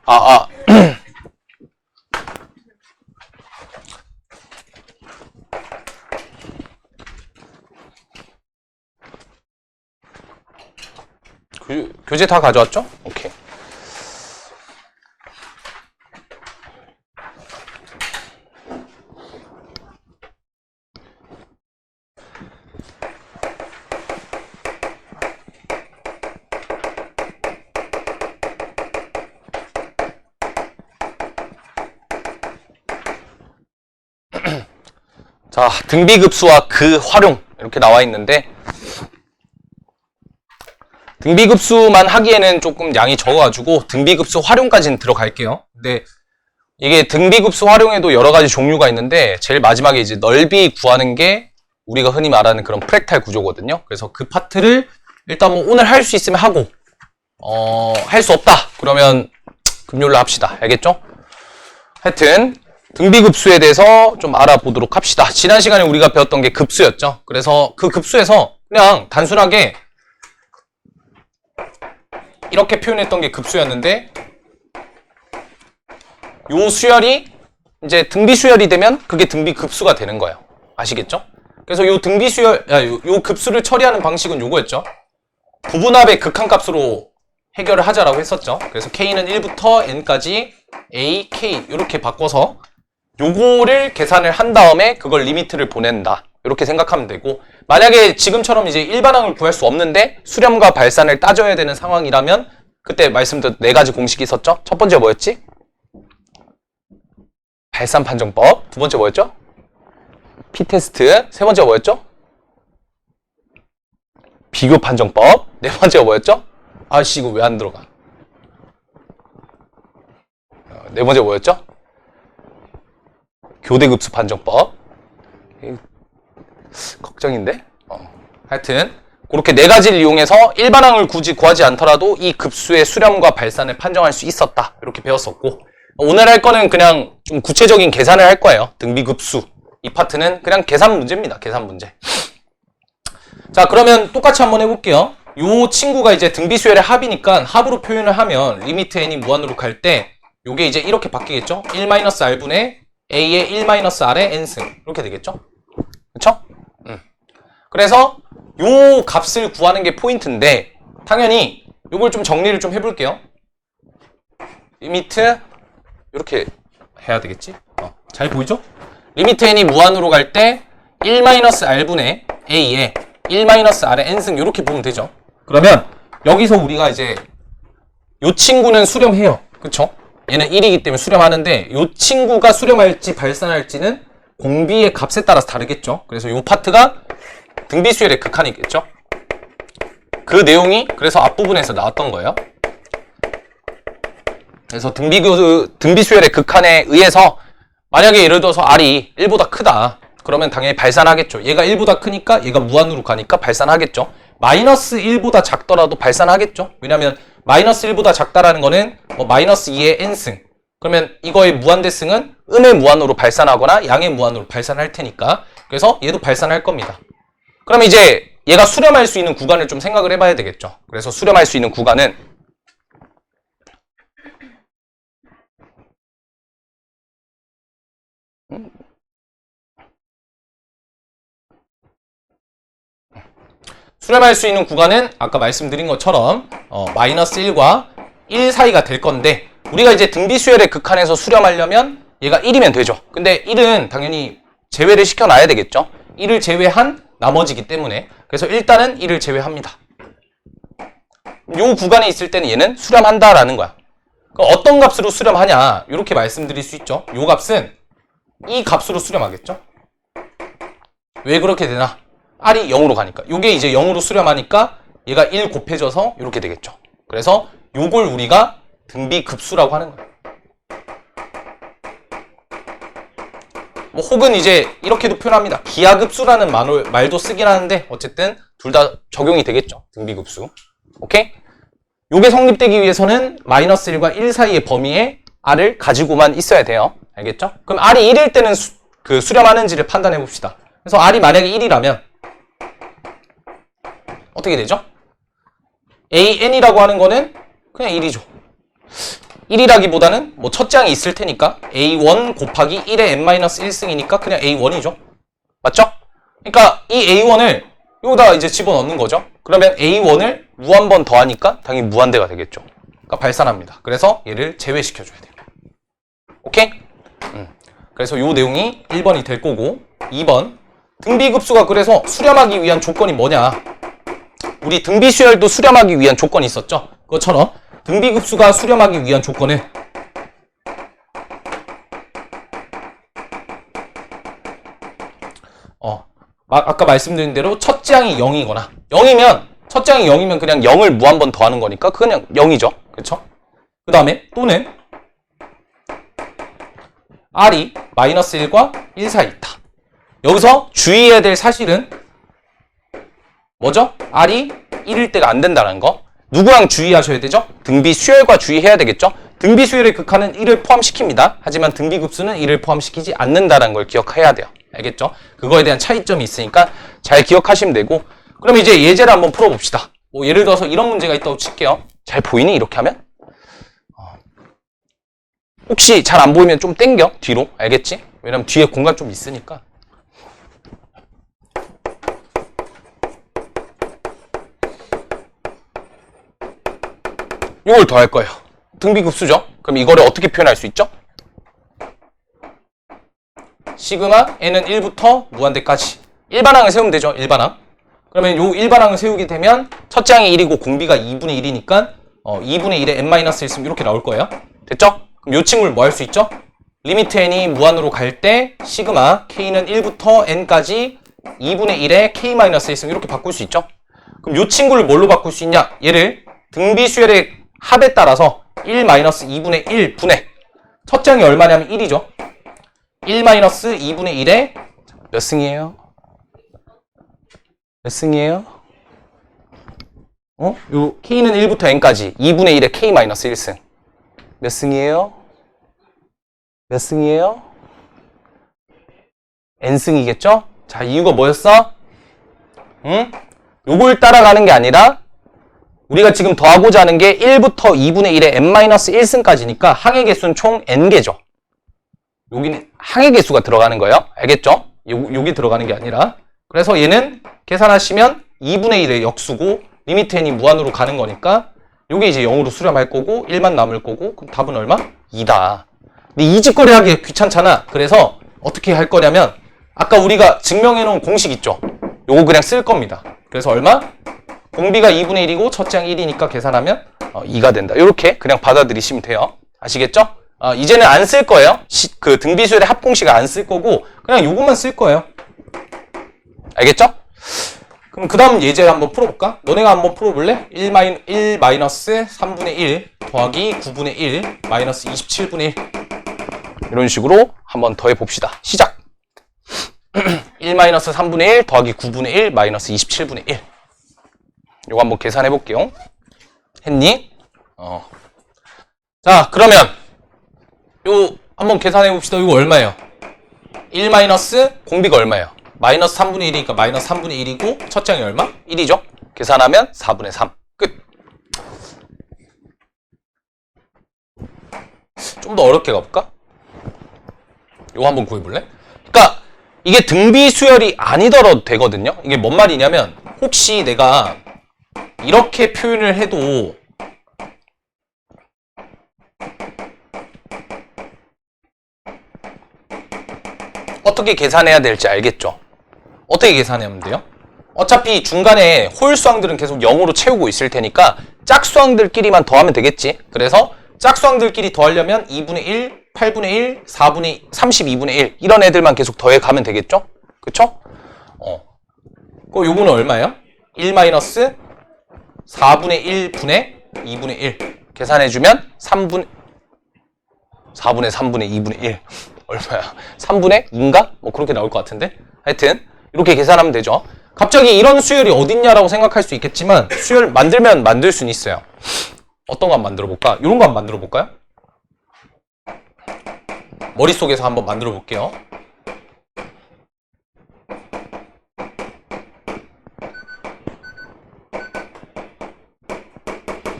아. 교재 다 가져왔죠? 오케이. 자, 등비급수와 그 활용 이렇게 나와 있는데 등비급수만 하기에는 조금 양이 적어가지고 등비급수 활용까지는 들어갈게요. 근데 이게 등비급수 활용에도 여러 가지 종류가 있는데 제일 마지막에 이제 넓이 구하는 게 우리가 흔히 말하는 그런 프랙탈 구조거든요. 그래서 그 파트를 일단 뭐 오늘 할 수 있으면 하고 할 수 없다 그러면 금요일로 합시다. 알겠죠? 하여튼 등비급수에 대해서 좀 알아보도록 합시다. 지난 시간에 우리가 배웠던 게 급수였죠. 그래서 그 급수에서 그냥 단순하게 이렇게 표현했던 게 급수였는데 요 수열이 이제 등비수열이 되면 그게 등비급수가 되는 거예요. 아시겠죠? 그래서 요 등비수열, 요 급수를 처리하는 방식은 요거였죠. 부분합의 극한값으로 해결을 하자라고 했었죠. 그래서 K는 1부터 N까지 A, K 이렇게 바꿔서 요거를 계산을 한 다음에 그걸 리미트를 보낸다. 이렇게 생각하면 되고 만약에 지금처럼 이제 일반항을 구할 수 없는데 수렴과 발산을 따져야 되는 상황이라면 그때 말씀드린 4가지 공식이 있었죠. 첫 번째 뭐였지? 발산 판정법. 두 번째 뭐였죠? P테스트. 세 번째가 뭐였죠? 비교 판정법. 네 번째가 뭐였죠? 아씨 이거 왜 안 들어가? 네 번째가 뭐였죠? 교대급수 판정법. 걱정인데? 하여튼 그렇게 4가지를 이용해서 일반항을 굳이 구하지 않더라도 이 급수의 수렴과 발산을 판정할 수 있었다. 이렇게 배웠었고 오늘 할 거는 그냥 좀 구체적인 계산을 할 거예요. 등비급수. 이 파트는 그냥 계산 문제입니다. 계산 문제. 자, 그러면 똑같이 한번 해볼게요. 요 친구가 이제 등비수열의 합이니까 합으로 표현을 하면 리미트 n이 무한으로 갈 때 요게 이제 이렇게 바뀌겠죠? 1-r분의 a의 1-r의 n승 이렇게 되겠죠? 그쵸? 그래서 요 값을 구하는 게 포인트인데 당연히 요걸 좀 정리를 좀 해볼게요. 리미트 이렇게 해야 되겠지? 잘 보이죠? 리미트 n이 무한으로 갈 때 1-r분의 a의 1-r의 n승 이렇게 보면 되죠. 그러면 여기서 우리가 이제 요 친구는 수렴해요. 그쵸? 얘는 1이기 때문에 수렴하는데 요 친구가 수렴할지 발산할지는 공비의 값에 따라서 다르겠죠. 그래서 요 파트가 등비수열의 극한이겠죠. 그 내용이 그래서 앞부분에서 나왔던 거예요. 그래서 등비수열의 극한에 의해서 만약에 예를 들어서 R이 1보다 크다. 그러면 당연히 발산하겠죠. 얘가 1보다 크니까 얘가 무한으로 가니까 발산하겠죠. 마이너스 1보다 작더라도 발산하겠죠. 왜냐면 마이너스 1보다 작다라는 거는 뭐 마이너스 2의 n승. 그러면 이거의 무한대승은 음의 무한으로 발산하거나 양의 무한으로 발산할 테니까. 그래서 얘도 발산할 겁니다. 그럼 이제 얘가 수렴할 수 있는 구간을 좀 생각을 해봐야 되겠죠. 그래서 수렴할 수 있는 구간은 수렴할 수 있는 구간은 아까 말씀드린 것처럼 마이너스 1과 1 사이가 될 건데 우리가 이제 등비수열의 극한에서 수렴하려면 얘가 1이면 되죠. 근데 1은 당연히 제외를 시켜놔야 되겠죠. 1을 제외한 나머지기 때문에 그래서 일단은 1을 제외합니다. 요 구간에 있을 때는 얘는 수렴한다라는 거야. 어떤 값으로 수렴하냐 이렇게 말씀드릴 수 있죠. 요 값은 이 값으로 수렴하겠죠. 왜 그렇게 되나? R이 0으로 가니까. 요게 이제 0으로 수렴하니까 얘가 1 곱해져서 이렇게 되겠죠. 그래서 요걸 우리가 등비급수라고 하는 거예요. 뭐 혹은 이제 이렇게도 표현합니다. 기하급수라는 말도 쓰긴 하는데 어쨌든 둘 다 적용이 되겠죠. 등비급수. 오케이? 요게 성립되기 위해서는 마이너스 1과 1 사이의 범위에 R을 가지고만 있어야 돼요. 알겠죠? 그럼 R이 1일 때는 수렴하는지를 판단해 봅시다. 그래서 R이 만약에 1이라면 어떻게 되죠? AN이라고 하는 거는 그냥 1이죠. 1이라기보다는 뭐 첫째 항이 있을 테니까 A1 곱하기 1의 n-1승이니까 그냥 A1이죠. 맞죠? 그러니까 이 A1을 여기다가 이제 집어넣는 거죠. 그러면 A1을 무 한 번 더하니까 당연히 무한대가 되겠죠. 그러니까 발산합니다. 그래서 얘를 제외시켜줘야 돼요. 오케이? 그래서 요 내용이 1번이 될 거고 2번 등비급수가 그래서 수렴하기 위한 조건이 뭐냐? 우리 등비수열도 수렴하기 위한 조건이 있었죠? 그것처럼 등비급수가 수렴하기 위한 조건은 아까 말씀드린 대로 첫째 항이 0이거나 0이면 첫째 항이 0이면 그냥 0을 무 한 번 더하는 거니까 그냥 0이죠. 그쵸? 그 다음에 또는 R이 마이너스 1과 1 사이 있다. 여기서 주의해야 될 사실은 뭐죠? R이 1일 때가 안 된다는 거. 누구랑 주의하셔야 되죠? 등비수열과 주의해야 되겠죠? 등비수열의 극한은 1을 포함시킵니다. 하지만 등비급수는 1을 포함시키지 않는다는 걸 기억해야 돼요. 알겠죠? 그거에 대한 차이점이 있으니까 잘 기억하시면 되고 그럼 이제 예제를 한번 풀어봅시다. 뭐 예를 들어서 이런 문제가 있다고 칠게요. 잘 보이니? 이렇게 하면? 혹시 잘 안 보이면 좀 땡겨 뒤로. 알겠지? 왜냐면 뒤에 공간 좀 있으니까. 이걸 더 할 거예요. 등비급수죠? 그럼 이거를 어떻게 표현할 수 있죠? 시그마 n은 1부터 무한대까지 일반항을 세우면 되죠. 일반항. 그러면 요 일반항을 세우게 되면 첫째 항이 1이고 공비가 2분의 1이니까 2분의 1에 n-1 이렇게 나올 거예요. 됐죠? 그럼 요 친구를 뭐 할 수 있죠? 리미트 n이 무한으로 갈 때 시그마 k는 1부터 n까지 2분의 1에 k-1 이렇게 바꿀 수 있죠? 그럼 요 친구를 뭘로 바꿀 수 있냐? 얘를 등비수열의 합에 따라서 1-2분의 1분의 첫째 항이 얼마냐면 1이죠. 1-2분의 1에 몇 승이에요? 몇 승이에요? 요 k는 1부터 n까지 2분의 1에 k-1승 몇 승이에요? 몇 승이에요? n승이겠죠? 자, 이유가 뭐였어? 응? 요걸 따라가는 게 아니라 우리가 지금 더하고자 하는 게 1부터 2분의 1에 n-1승까지니까 항의 개수는 총 n개죠. 여기는 항의 개수가 들어가는 거예요. 알겠죠? 여기 들어가는 게 아니라. 그래서 얘는 계산하시면 2분의 1의 역수고 리미트 n이 무한으로 가는 거니까 요게 이제 0으로 수렴할 거고 1만 남을 거고 그럼 답은 얼마? 2다. 근데 이 짓거리 하기 귀찮잖아. 그래서 어떻게 할 거냐면 아까 우리가 증명해 놓은 공식 있죠? 요거 그냥 쓸 겁니다. 그래서 얼마? 공비가 2분의 1이고 첫째 항 1이니까 계산하면 2가 된다. 이렇게 그냥 받아들이시면 돼요. 아시겠죠? 이제는 안 쓸 거예요. 그 등비수열의 합공식을 안 쓸 거고 그냥 요것만 쓸 거예요. 알겠죠? 그럼 그 다음 예제를 한번 풀어볼까? 너네가 한번 풀어볼래? 1-3분의 1 더하기 9분의 1 마이너스 27분의 1 이런 식으로 한번 더 해봅시다. 시작! 1-3분의 1 더하기 9분의 1 마이너스 27분의 1 요거 한번 계산해 볼게요. 했니? 자, 그러면 요 한번 계산해 봅시다. 이거 얼마예요? 1 마이너스 공비가 얼마예요? 마이너스 3분의 1이니까 마이너스 3분의 1이고 첫째 항이 얼마? 1이죠? 계산하면 4분의 3 끝. 좀 더 어렵게 가볼까? 요거 한번 구해볼래? 그러니까 이게 등비수열이 아니더라도 되거든요. 이게 뭔 말이냐면 혹시 내가 이렇게 표현을 해도 어떻게 계산해야 될지 알겠죠? 어떻게 계산하면 돼요? 어차피 중간에 홀수항들은 계속 0으로 채우고 있을 테니까 짝수항들끼리만 더하면 되겠지. 그래서 짝수항들끼리 더하려면 2분의 1, 8분의 1, 4분의 32분의 1 이런 애들만 계속 더해 가면 되겠죠? 그쵸? 요거는 얼마예요? 1 마이너스 4분의 1분의 2분의 1 계산해주면 4분의 3분의 2분의 1 얼마야? 3분의 2인가? 뭐 그렇게 나올 것 같은데? 하여튼 이렇게 계산하면 되죠. 갑자기 이런 수열이 어딨냐라고 생각할 수 있겠지만 수열 만들면 만들 수는 있어요. 어떤 거 한번 만들어 볼까? 이런 거 한번 만들어 볼까요? 머릿속에서 한번 만들어 볼게요.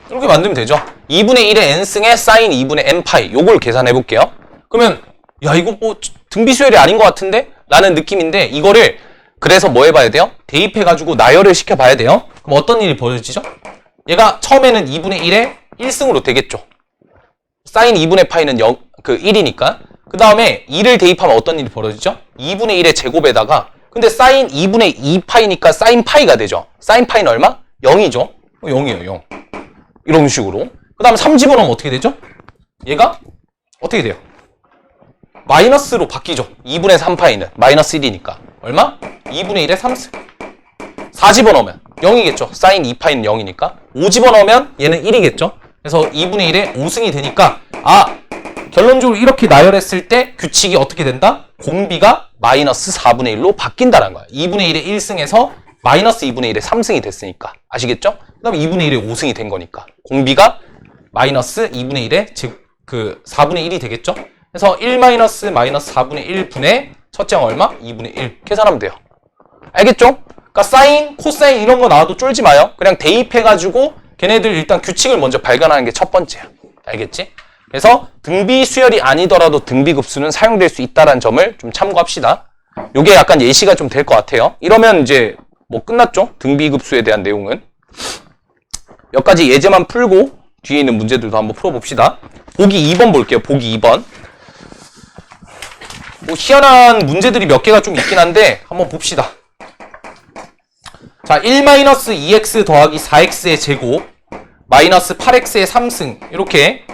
이렇게 만들면 되죠. 2분의 1의 n승에 사인 2분의 n파이 요걸 계산해 볼게요. 그러면 야 이거 뭐 등비수열이 아닌 것 같은데? 라는 느낌인데 이거를 그래서 뭐 해봐야 돼요? 대입해가지고 나열을 시켜봐야 돼요. 그럼 어떤 일이 벌어지죠? 얘가 처음에는 2분의 1의 1승으로 되겠죠. 사인 2분의 파이는 1이니까. 그 다음에 2를 대입하면 어떤 일이 벌어지죠? 2분의 1의 제곱에다가 근데 사인 2분의 2파이니까 사인 파이가 되죠. 사인 파이는 얼마? 0이죠. 0이에요. 0. 이런 식으로. 그 다음에 3 집어넣으면 어떻게 되죠? 얘가 어떻게 돼요? 마이너스로 바뀌죠. 2분의 3파이는 마이너스 1이니까. 얼마? 2분의 1의 3승. 4 집어넣으면 0이겠죠. 사인 2파이는 0이니까. 5 집어넣으면 얘는 1이겠죠. 그래서 2분의 1의 5승이 되니까 결론적으로 이렇게 나열했을 때 규칙이 어떻게 된다? 공비가 마이너스 4분의 1로 바뀐다는 거야. 2분의 1의 1승에서 마이너스 2분의 1의 3승이 됐으니까. 아시겠죠? 그 다음에 2분의 1의 5승이 된 거니까. 공비가 마이너스 2분의 1의 즉 4분의 1이 되겠죠? 그래서 1 마이너스 4분의 1분의 첫째 항 얼마? 2분의 1 계산하면 돼요. 알겠죠? 그러니까 사인, 코사인 이런 거 나와도 쫄지 마요. 그냥 대입해가지고 걔네들 일단 규칙을 먼저 발견하는 게 첫 번째야. 알겠지? 그래서 등비 수열이 아니더라도 등비급수는 사용될 수 있다는 점을 좀 참고합시다. 요게 약간 예시가 좀 될 것 같아요. 이러면 이제 뭐 끝났죠? 등비급수에 대한 내용은. 여기까지 예제만 풀고 뒤에 있는 문제들도 한번 풀어봅시다. 보기 2번 볼게요. 보기 2번. 뭐 희한한 문제들이 몇 개가 좀 있긴 한데 한번 봅시다. 자, 1-2x 더하기 4x의 제곱 마이너스 8x의 3승 이렇게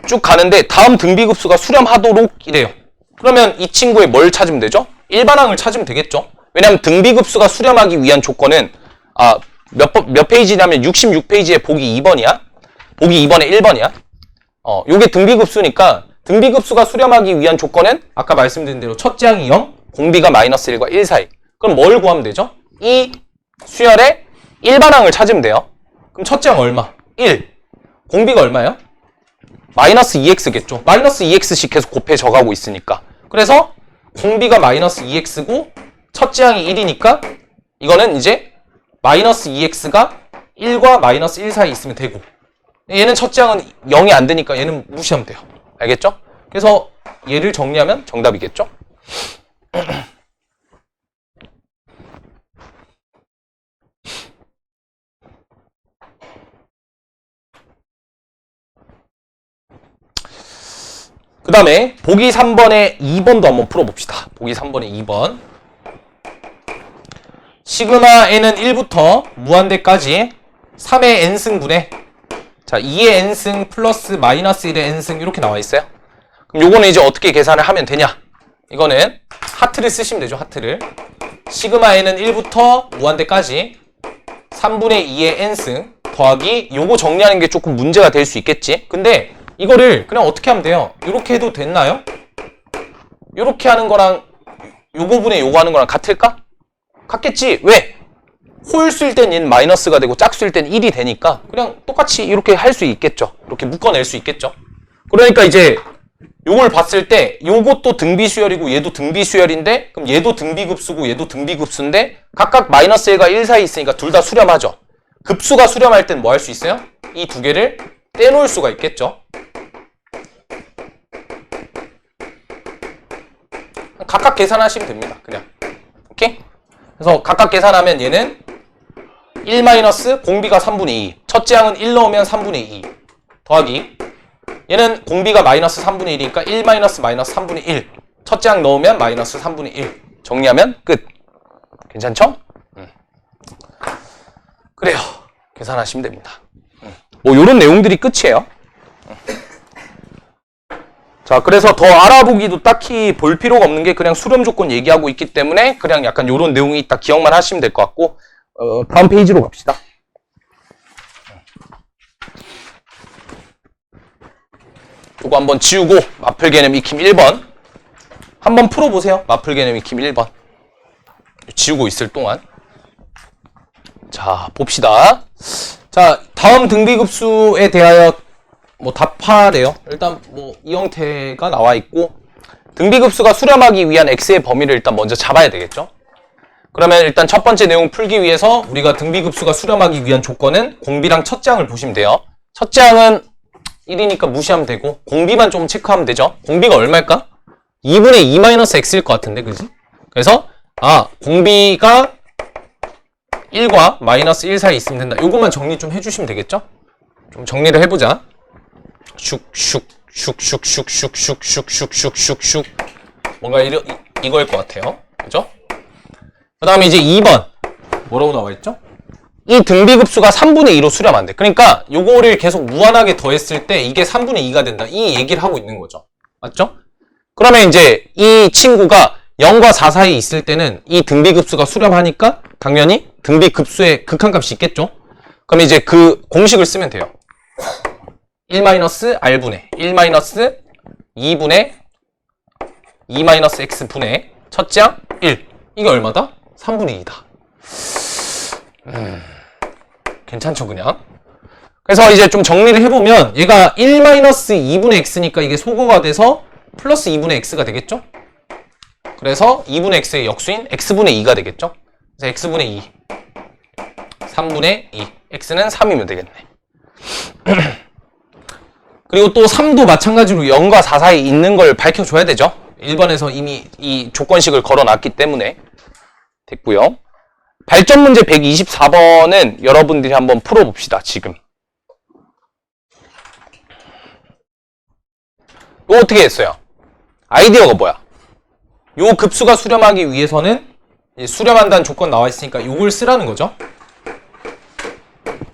쭉 가는데 다음 등비급수가 수렴하도록 이래요. 그러면 이 친구의 뭘 찾으면 되죠? 일반항을 찾으면 되겠죠. 왜냐하면 등비급수가 수렴하기 위한 조건은 몇 페이지냐면 66페이지에 보기 2번이야. 보기 2번에 1번이야. 요게 등비급수니까 등비급수가 수렴하기 위한 조건은 아까 말씀드린 대로 첫째 항이 0, 공비가 마이너스 1과 1 사이. 그럼 뭘 구하면 되죠? 이 수열의 일반항을 찾으면 돼요. 그럼 첫째 항 얼마? 1. 공비가 얼마예요? 마이너스 2x겠죠. 마이너스 2x씩 계속 곱해져 가고 있으니까. 그래서 공비가 마이너스 2x고 첫째 항이 1이니까 이거는 이제 마이너스 2x가 1과 마이너스 1 사이 있으면 되고 얘는 첫째 항은 0이 안 되니까 얘는 무시하면 돼요. 알겠죠? 그래서 얘를 정리하면 정답이겠죠? 그 다음에 보기 3번에 2번도 한번 풀어봅시다. 보기 3번에 2번. 시그마 n은 1부터 무한대까지 3의 n승분의 자 2의 n승 플러스 마이너스 1의 n승 이렇게 나와 있어요. 그럼 요거는 이제 어떻게 계산을 하면 되냐? 이거는 하트를 쓰시면 되죠. 하트를. 시그마 n은 1부터 무한대까지 3분의 2의 n승 더하기 요거 정리하는 게 조금 문제가 될 수 있겠지. 근데 이거를 그냥 어떻게 하면 돼요? 이렇게 해도 됐나요? 이렇게 하는 거랑 요거 분의 요거 하는 거랑 같을까? 같겠지. 왜? 홀수일 땐 얘는 마이너스가 되고 짝수일 땐 1이 되니까 그냥 똑같이 이렇게 할 수 있겠죠. 이렇게 묶어낼 수 있겠죠. 그러니까 이제 요걸 봤을 때 요것도 등비수열이고 얘도 등비수열인데 그럼 얘도 등비급수고 얘도 등비급수인데 각각 마이너스 1과 1 사이 있으니까 둘 다 수렴하죠. 급수가 수렴할 땐 뭐 할 수 있어요? 이 두 개를 떼놓을 수가 있겠죠. 각각 계산하시면 됩니다. 그냥. 오케이? 그래서 각각 계산하면 얘는 1 마이너스 공비가 3분의 2. 첫째 항은 1 넣으면 3분의 2. 더하기. 얘는 공비가 마이너스 3분의 1이니까 1 마이너스 마이너스 3분의 1. 첫째 항 넣으면 마이너스 3분의 1. 정리하면 끝. 괜찮죠? 그래요. 계산하시면 됩니다. 뭐 요런 내용들이 끝이에요. 자, 그래서 더 알아보기도 딱히 볼 필요가 없는 게 그냥 수렴 조건 얘기하고 있기 때문에 그냥 약간 요런 내용이 있다 기억만 하시면 될 것 같고 다음 페이지로 갑시다. 요거 한번 지우고 마플 개념 익힘 1번 한번 풀어보세요. 마플 개념 익힘 1번 지우고 있을 동안 자 봅시다. 자 다음 등비급수에 대하여 뭐 답하래요. 일단 뭐 이 형태가 나와 있고 등비급수가 수렴하기 위한 x의 범위를 일단 먼저 잡아야 되겠죠. 그러면 일단 첫 번째 내용 풀기 위해서 우리가 등비급수가 수렴하기 위한 조건은 공비랑 첫째 항을 보시면 돼요. 첫째 항은 1이니까 무시하면 되고 공비만 좀 체크하면 되죠. 공비가 얼마일까? 2분의 2-x일 것 같은데, 그지? 그래서 공비가 1과 -1 사이에 있으면 된다. 요것만 정리 좀 해주시면 되겠죠? 좀 정리를 해보자. 슉슉슉슉슉슉슉슉슉슉슉슉 뭔가 이거일 것 같아요. 그죠? 그 다음에 이제 2번 뭐라고 나와있죠? 이 등비급수가 3분의 2로 수렴한대. 그러니까 요거를 계속 무한하게 더했을 때 이게 3분의 2가 된다. 이 얘기를 하고 있는 거죠. 맞죠? 그러면 이제 이 친구가 0과 4 사이에 있을 때는 이 등비급수가 수렴하니까 당연히 등비급수의 극한값이 있겠죠? 그럼 이제 그 공식을 쓰면 돼요. 1-r분의 1-2분의 2-x분의 첫째 항 1. 이게 얼마다? 3분의 2다. 괜찮죠, 그냥? 그래서 이제 좀 정리를 해보면 얘가 1-2분의 x니까 이게 소거가 돼서 플러스 2분의 x가 되겠죠? 그래서 2분의 x의 역수인 x분의 2가 되겠죠? 그래서 x분의 2 3분의 2 x는 3이면 되겠네. 그리고 또 3도 마찬가지로 0과 4 사이에 있는 걸 밝혀줘야 되죠? 1번에서 이미 이 조건식을 걸어놨기 때문에 됐고요. 발전 문제 124번은 여러분들이 한번 풀어봅시다. 지금 이거 어떻게 했어요? 아이디어가 뭐야? 요 급수가 수렴하기 위해서는 수렴한다는 조건 나와 있으니까 요걸 쓰라는 거죠.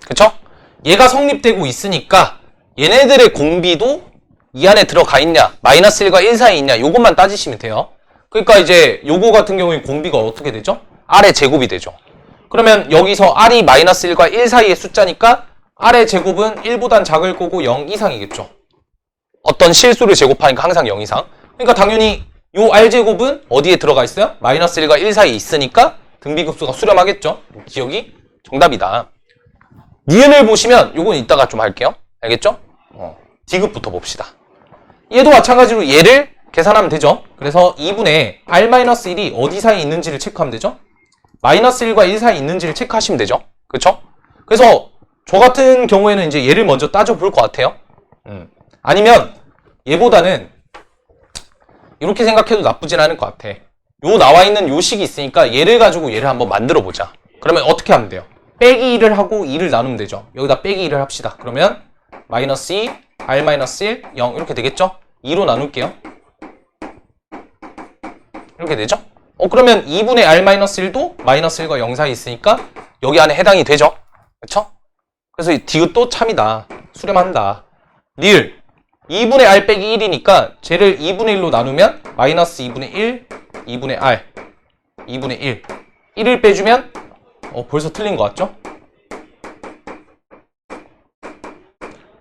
그쵸? 얘가 성립되고 있으니까 얘네들의 공비도 이 안에 들어가 있냐, -1과 1 사이에 있냐, 요것만 따지시면 돼요. 그러니까 이제 요거 같은 경우에 공비가 어떻게 되죠? R의 제곱이 되죠. 그러면 여기서 R이 -1과 1 사이의 숫자니까 R의 제곱은 1보단 작을 거고 0 이상이겠죠. 어떤 실수를 제곱하니까 항상 0 이상. 그러니까 당연히 요 R제곱은 어디에 들어가 있어요? -1과 1 사이에 있으니까 등비급수가 수렴하겠죠. 기억이 정답이다. 니은을 보시면 요건 이따가 좀 할게요. 알겠죠? D급부터 봅시다. 얘도 마찬가지로 얘를 계산하면 되죠. 그래서 2분의 R-1이 어디 사이에 있는지를 체크하면 되죠. -1과 1 사이에 있는지를 체크하시면 되죠. 그쵸? 그래서 저 같은 경우에는 이제 얘를 먼저 따져볼 것 같아요. 아니면 얘보다는 이렇게 생각해도 나쁘진 않을 것 같아. 요 나와 있는 요 식이 있으니까 얘를 가지고 얘를 한번 만들어 보자. 그러면 어떻게 하면 돼요? 빼기 2를 하고 2를 나누면 되죠. 여기다 빼기 2를 합시다. 그러면 -2, R-1, 0 이렇게 되겠죠? 2로 나눌게요. 이렇게 되죠? 그러면 2분의 R-1도 -1과 0 사이에 있으니까 여기 안에 해당이 되죠? 그쵸? 그래서 이 디귿도 참이다. 수렴한다. 리을 2분의 R 빼기 1이니까 쟤를 2분의 1로 나누면 -2분의 1, 2분의 R, 2분의 1. 1을 빼주면 벌써 틀린 것 같죠?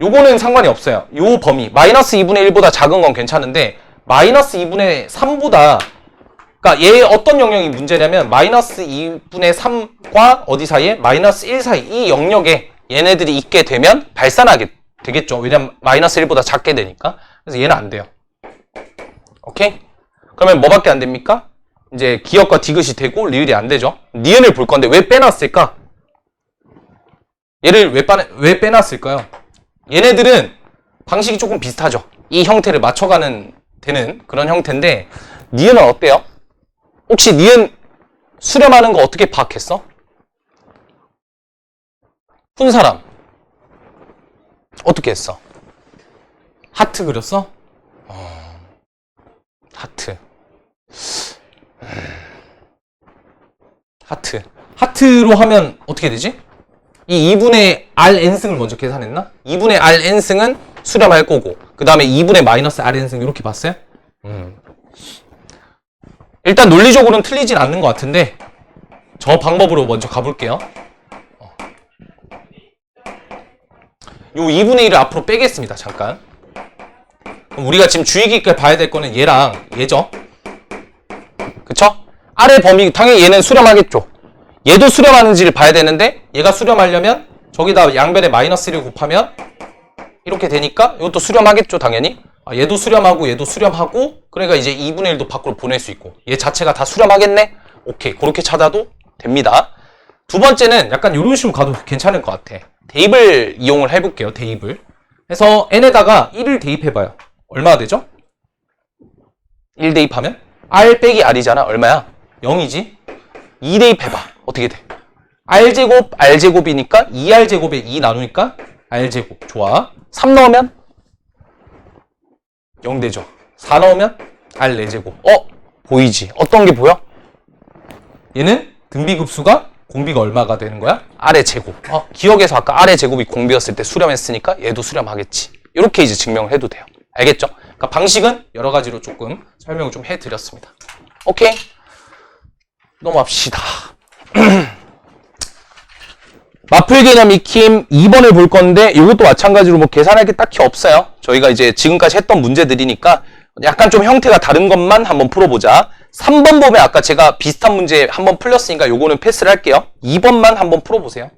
요거는 상관이 없어요. 요 범위 -2분의 1보다 작은 건 괜찮은데 -2분의 3보다 그러니까 얘 어떤 영역이 문제냐면 -2분의 3과 어디 사이에? -1 사이 이 영역에 얘네들이 있게 되면 발산하게 되겠죠. 왜냐면 -1보다 작게 되니까. 그래서 얘는 안 돼요. 오케이? 그러면 뭐밖에 안 됩니까? 이제 기역과 디귿이 되고 리을이 안 되죠. 니은을 볼 건데 왜 빼놨을까? 얘를 왜 빼놨을까요? 얘네들은 방식이 조금 비슷하죠. 이 형태를 맞춰가는 되는 그런 형태인데 니은은 어때요? 혹시 니은 수렴하는 거 어떻게 파악했어? 푼 사람 어떻게 했어? 하트 그렸어? 하트 하트로 하면 어떻게 되지? 이 2분의 Rn승을 먼저 계산했나? 2분의 Rn승은 수렴할 거고 그 다음에 2분의 -Rn승 이렇게 봤어요? 일단 논리적으로는 틀리진 않는 것 같은데 저 방법으로 먼저 가볼게요. 요 2분의 1을 앞으로 빼겠습니다. 잠깐. 그럼 우리가 지금 주의 깊게 봐야 될 거는 얘랑 얘죠. 그쵸? R의 범위 당연히 얘는 수렴하겠죠. 얘도 수렴하는지를 봐야 되는데 얘가 수렴하려면 저기다 양변에 -1을 곱하면 이렇게 되니까 이것도 수렴하겠죠. 당연히. 얘도 수렴하고 얘도 수렴하고 그러니까 이제 2분의 1도 밖으로 보낼 수 있고 얘 자체가 다 수렴하겠네? 오케이. 그렇게 찾아도 됩니다. 두 번째는 약간 이런 식으로 가도 괜찮을 것 같아. 대입을 이용을 해볼게요. 대입을. 해서 n에다가 1을 대입해봐요. 얼마가 되죠? 1 대입하면 r 빼기 r이잖아. 얼마야? 0이지? 2 대입해봐. 어떻게 돼? r제곱 r제곱이니까 2r제곱에 2 나누니까 r제곱. 좋아. 3 넣으면 0 되죠. 4 넣으면 r 4제곱. 보이지? 어떤 게 보여? 얘는 등비급수가 공비가 얼마가 되는 거야? r의 제곱. 기억에서 아까 r의 제곱이 공비였을 때 수렴했으니까 얘도 수렴하겠지. 이렇게 이제 증명을 해도 돼요. 알겠죠? 그러니까 방식은 여러 가지로 조금 설명을 좀 해드렸습니다. 오케이? 넘어갑시다. 마플 개념 익힘 2번을 볼 건데 이것도 마찬가지로 뭐 계산할 게 딱히 없어요. 저희가 이제 지금까지 했던 문제들이니까 약간 좀 형태가 다른 것만 한번 풀어보자. 3번 보면 아까 제가 비슷한 문제 한번 풀렸으니까 요거는 패스를 할게요. 2번만 한번 풀어보세요.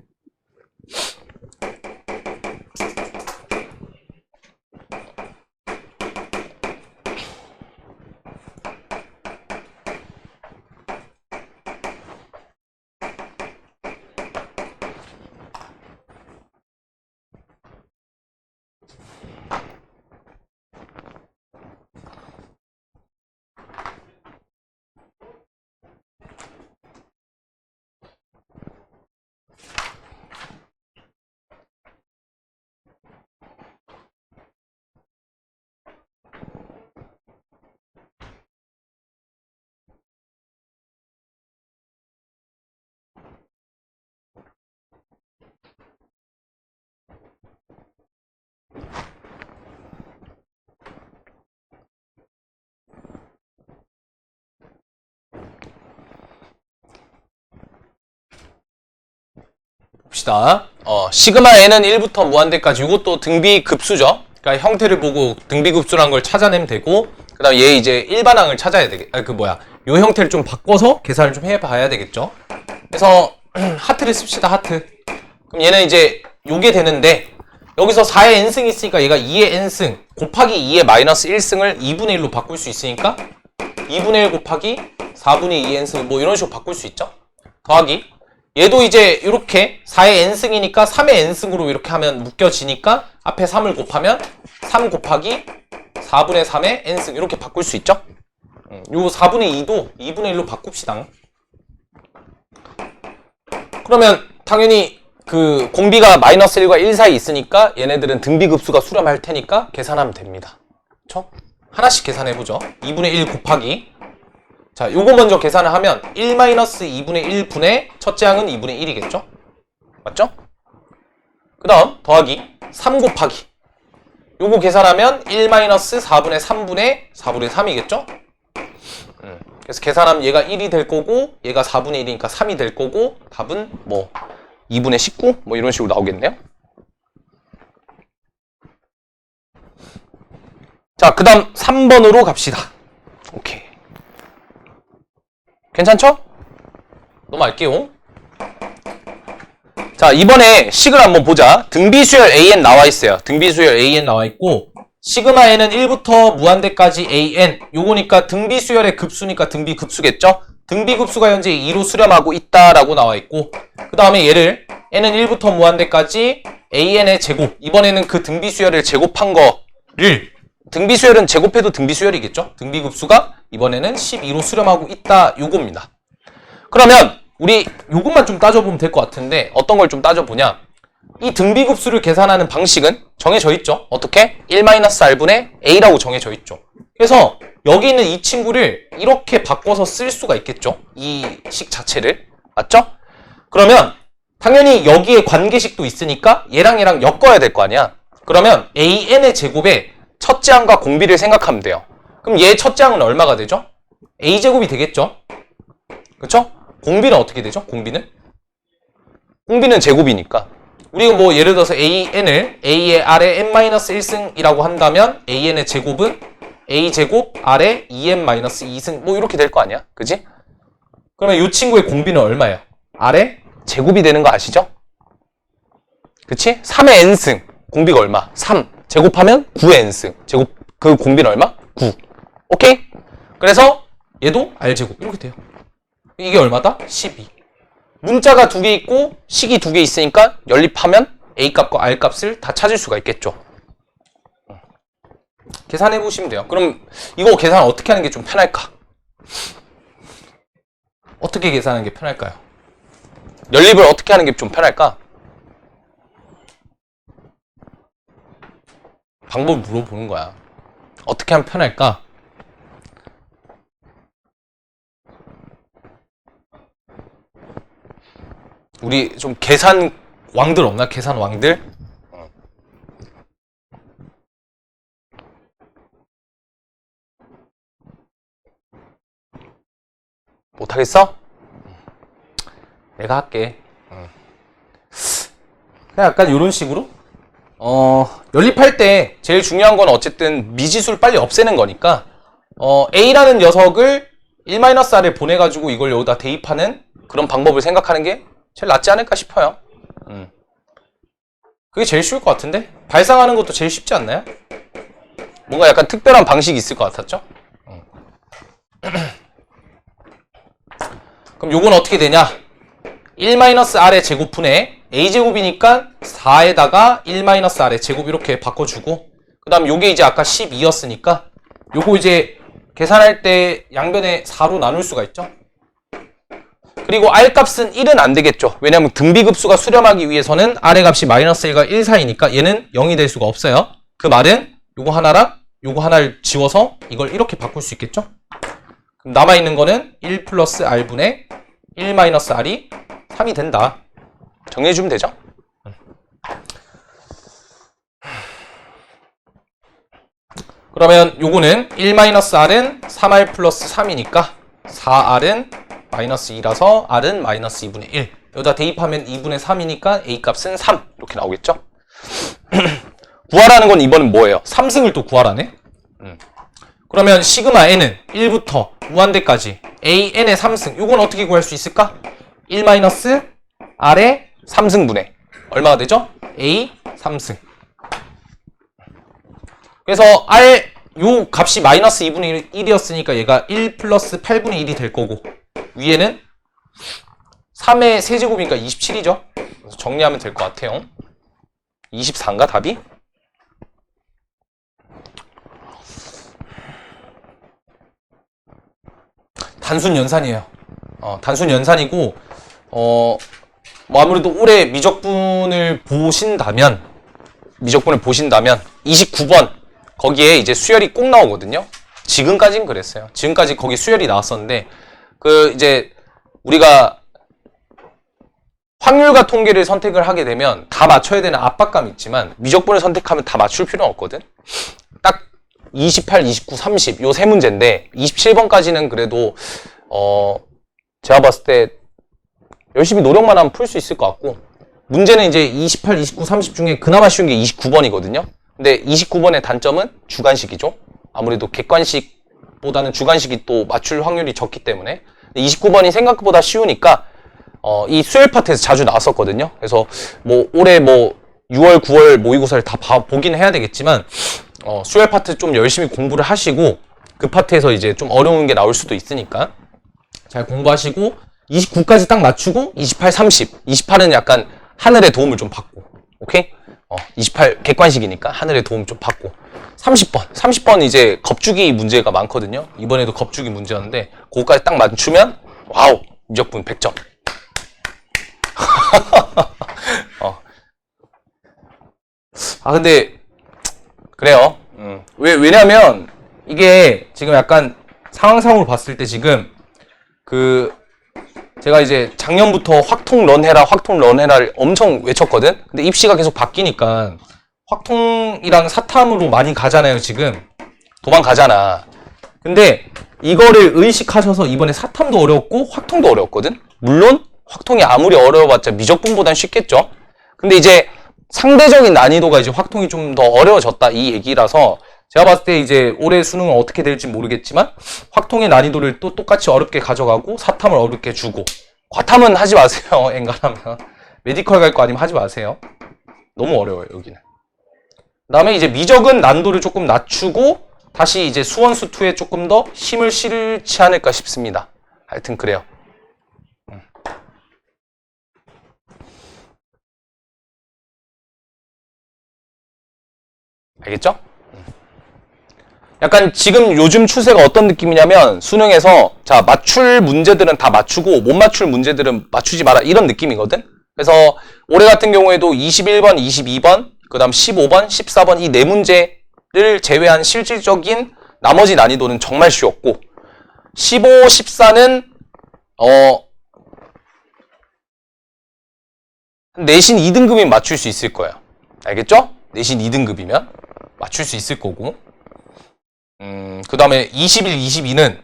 봅시다. 시그마 n은 1부터 무한대까지 이것도 등비급수죠. 그러니까 형태를 보고 등비급수라는 걸 찾아내면 되고, 그 다음에 얘 이제 일반항을 찾아야 되겠, 요 형태를 좀 바꿔서 계산을 좀 해봐야 되겠죠. 그래서 하트를 씁시다. 하트. 그럼 얘는 이제 요게 되는데, 여기서 4의 n승이 있으니까 얘가 2의 n승 곱하기 2의 마이너스 1승을 2분의 1로 바꿀 수 있으니까 2분의 1 곱하기 4분의 2 n승 뭐 이런 식으로 바꿀 수 있죠. 더하기 얘도 이제 이렇게 4의 n승이니까 3의 n승으로 이렇게 하면 묶여지니까 앞에 3을 곱하면 3 곱하기 4분의 3의 n승 이렇게 바꿀 수 있죠. 요 4분의 2도 2분의 1로 바꿉시다. 그러면 당연히 그 공비가 마이너스 1과 1 사이 있으니까 얘네들은 등비급수가 수렴할 테니까 계산하면 됩니다. 그쵸? 하나씩 계산해보죠. 2분의 1 곱하기, 자, 요거 먼저 계산을 하면 1 마이너스 2분의 1 분의 첫째 항은 2분의 1이겠죠? 맞죠? 그 다음 더하기 3 곱하기, 요거 계산하면 1 마이너스 4분의 3분의 4분의 3이겠죠? 그래서 계산하면 얘가 1이 될 거고 얘가 4분의 1이니까 3이 될 거고 답은 뭐 2분의 19? 뭐 이런 식으로 나오겠네요. 자, 그 다음 3번으로 갑시다. 오케이. 괜찮죠? 넘어갈게요. 자, 이번에 식을 한번 보자. 등비수열 AN 나와 있어요. 등비수열 AN 나와 있고, 시그마 n은 1부터 무한대까지 AN. 요거니까 등비수열의 급수니까 등비급수겠죠? 등비급수가 현재 2로 수렴하고 있다라고 나와 있고, 그 다음에 얘를 n은 1부터 무한대까지 AN의 제곱. 이번에는 그 등비수열을 제곱한 거를, 등비수열은 제곱해도 등비수열이겠죠? 등비급수가 이번에는 12로 수렴하고 있다, 요겁니다. 그러면 우리 요것만 좀 따져보면 될 것 같은데, 어떤 걸 좀 따져보냐, 이 등비급수를 계산하는 방식은 정해져 있죠. 어떻게? 1-r분의 a라고 정해져 있죠. 그래서 여기 있는 이 친구를 이렇게 바꿔서 쓸 수가 있겠죠. 이 식 자체를. 맞죠? 그러면 당연히 여기에 관계식도 있으니까 얘랑 얘랑 엮어야 될 거 아니야. 그러면 an의 제곱에 첫째 항과 공비를 생각하면 돼요. 그럼 얘 첫째 항은 얼마가 되죠? a제곱이 되겠죠? 그쵸? 공비는 어떻게 되죠? 공비는 제곱이니까. 우리가 뭐 예를 들어서 an을 a의 r의 n-1승이라고 한다면 an의 제곱은 a제곱 r의 2n-2승 뭐 이렇게 될 거 아니야? 그지? 그러면 이 친구의 공비는 얼마예요? r의 제곱이 되는 거 아시죠? 그치? 3의 n승 공비가 얼마? 3 제곱하면 9의 n승 제곱, 그 공비는 얼마? 9. 오케이? 그래서 얘도 r제곱 이렇게 돼요. 이게 얼마다? 12. 문자가 두 개 있고 식이 두 개 있으니까 연립하면 A값과 R값을 다 찾을 수가 있겠죠. 계산해 보시면 돼요. 그럼 이거 계산 어떻게 하는 게 좀 편할까? 어떻게 계산하는 게 편할까요? 연립을 어떻게 하는 게 좀 편할까? 방법을 물어보는 거야. 어떻게 하면 편할까? 우리 좀 계산 왕들 없나? 계산 왕들? 못하겠어? 내가 할게. 그냥 약간 이런 식으로? 연립할 때 제일 중요한 건 어쨌든 미지수를 빨리 없애는 거니까 A라는 녀석을 1-R에 보내가지고 이걸 여기다 대입하는 그런 방법을 생각하는 게 제일 낫지 않을까 싶어요. 그게 제일 쉬울 것 같은데? 발상하는 것도 제일 쉽지 않나요? 뭔가 약간 특별한 방식이 있을 것 같았죠? 그럼 요건 어떻게 되냐? 1-R의 제곱분에 A제곱이니까 4에다가 1-R의 제곱 이렇게 바꿔주고 그 다음 요게 이제 아까 12였으니까 요거 이제 계산할 때 양변에 4로 나눌 수가 있죠. 그리고 R값은 1은 안 되겠죠. 왜냐면 등비급수가 수렴하기 위해서는 R의 값이 -1과 1 사이니까 얘는 0이 될 수가 없어요. 그 말은 요거 하나랑 요거 하나를 지워서 이걸 이렇게 바꿀 수 있겠죠. 그럼 남아있는 거는 1 플러스 R분의 1-R이 3이 된다. 정리해주면 되죠? 그러면 요거는 1-R은 3R 플러스 3이니까 4R은 마이너스 2라서 R은 마이너스 2분의 1. 여기다 대입하면 2분의 3이니까 A값은 3. 이렇게 나오겠죠? 구하라는 건 이번엔 뭐예요? 3승을 또 구하라네? 그러면 시그마 n은 1부터 무한대까지 AN의 3승. 요건 어떻게 구할 수 있을까? 1-R의 3승분의 얼마가 되죠? A 3승. 그래서 R 요 값이 마이너스 2분의 1이었으니까 얘가 1 플러스 8분의 1이 될 거고 위에는 3의 세제곱이니까 27이죠. 그래서 정리하면 될 것 같아요. 24인가 답이? 단순 연산이에요. 단순 연산이고 뭐 아무래도 올해 미적분을 보신다면 29번 거기에 이제 수열이 꼭 나오거든요. 지금까진 그랬어요. 지금까지 거기 수열이 나왔었는데 그 이제 우리가 확률과 통계를 선택을 하게 되면 다 맞춰야 되는 압박감이 있지만 미적분을 선택하면 다 맞출 필요는 없거든. 딱 28, 29, 30 요 세 문제인데 27번까지는 그래도 제가 봤을 때 열심히 노력만 하면 풀 수 있을 것 같고 문제는 이제 28, 29, 30 중에 그나마 쉬운 게 29번이거든요. 근데 29번의 단점은 주관식이죠. 아무래도 객관식보다는 주관식이 또 맞출 확률이 적기 때문에 29번이 생각보다 쉬우니까 이 수열 파트에서 자주 나왔었거든요. 그래서 뭐 올해 뭐 6월, 9월 모의고사를 다 보긴 해야 되겠지만 수열 파트 좀 열심히 공부를 하시고 그 파트에서 이제 좀 어려운 게 나올 수도 있으니까 잘 공부하시고 29까지 딱 맞추고 28, 30, 28은 약간 하늘의 도움을 좀 받고 오케이? 28 객관식이니까 하늘의 도움 좀 받고 30번 이제 겁주기 문제가 많거든요. 이번에도 겁주기 문제였는데 그거까지 딱 맞추면 와우 미적분 100점. 근데 그래요. 왜냐면 이게 지금 약간 상황상으로 봤을 때 지금 제가 이제 작년부터 확통런해라를 엄청 외쳤거든. 근데 입시가 계속 바뀌니까 확통이랑 사탐으로 많이 가잖아요. 지금 도망가잖아. 근데 이거를 의식하셔서 이번에 사탐도 어려웠고 확통도 어려웠거든. 물론 확통이 아무리 어려워봤자 미적분보단 쉽겠죠. 근데 이제 상대적인 난이도가 이제 확통이 좀 더 어려워졌다 이 얘기라서 제가 봤을 때 이제 올해 수능은 어떻게 될지 모르겠지만 확통의 난이도를 또 똑같이 어렵게 가져가고 사탐을 어렵게 주고 과탐은 하지 마세요. 엔간하면 메디컬 갈 거 아니면 하지 마세요. 너무 어려워요 여기는. 그 다음에 이제 미적은 난도를 조금 낮추고 다시 이제 수원수2에 조금 더 힘을 실지 않을까 싶습니다. 하여튼 그래요. 알겠죠? 약간 지금 요즘 추세가 어떤 느낌이냐면 수능에서 자 맞출 문제들은 다 맞추고 못 맞출 문제들은 맞추지 마라 이런 느낌이거든. 그래서 올해 같은 경우에도 21번, 22번, 그 다음 15번, 14번 이 네 문제를 제외한 실질적인 나머지 난이도는 정말 쉬웠고 15, 14는 내신 2등급이면 맞출 수 있을 거예요. 알겠죠? 내신 2등급이면 맞출 수 있을 거고 그 다음에 21, 22는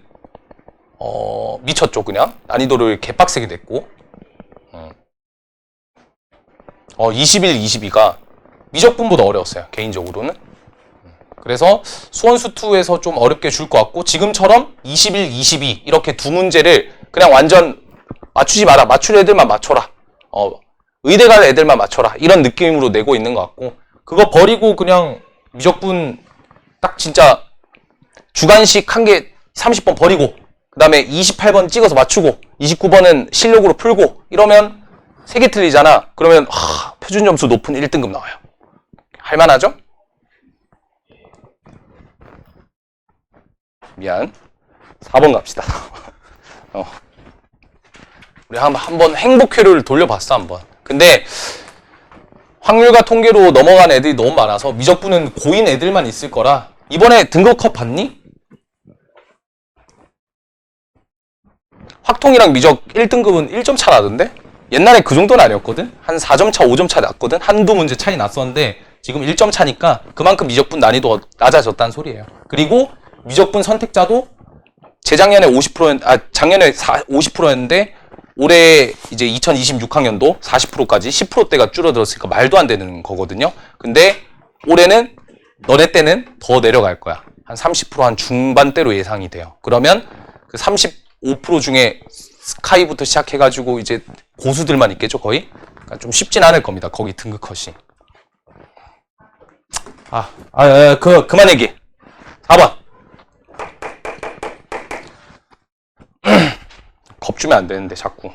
미쳤죠 그냥 난이도를 개빡세게 냈고 21, 22가 미적분보다 어려웠어요 개인적으로는. 그래서 수원수2에서 좀 어렵게 줄 것 같고 지금처럼 21, 22 이렇게 두 문제를 그냥 완전 맞추지 마라 맞출 애들만 맞춰라 의대 갈 애들만 맞춰라 이런 느낌으로 내고 있는 것 같고 그거 버리고 그냥 미적분 딱 진짜 주관식 한 개 30번 버리고 그 다음에 28번 찍어서 맞추고 29번은 실력으로 풀고 이러면 3개 틀리잖아. 그러면 표준 점수 높은 1등급 나와요. 할만하죠? 미안. 4번 갑시다. 우리 한번 행복회로를 돌려봤어 한번. 근데 확률과 통계로 넘어간 애들이 너무 많아서 미적분은 고인 애들만 있을 거라 이번에 등급컷 봤니? 확통이랑 미적 1등급은 1점 차 나던데? 옛날에 그 정도는 아니었거든? 한 4점 차, 5점 차 났거든? 한두 문제 차이 났었는데 지금 1점 차니까 그만큼 미적분 난이도가 낮아졌다는 소리예요. 그리고 미적분 선택자도 재작년에 작년에 50%였는데 올해 이제 2026학년도 40%까지 10%대가 줄어들었으니까 말도 안 되는 거거든요. 근데 올해는 너네 때는 더 내려갈 거야. 한 30% 한 중반대로 예상이 돼요. 그러면 그 35% 중에 스카이부터 시작해가지고 이제 고수들만 있겠죠 거의? 그러니까 좀 쉽진 않을 겁니다. 거기 등급 컷이. 그만 얘기. 4번. 겁주면 안 되는데 자꾸.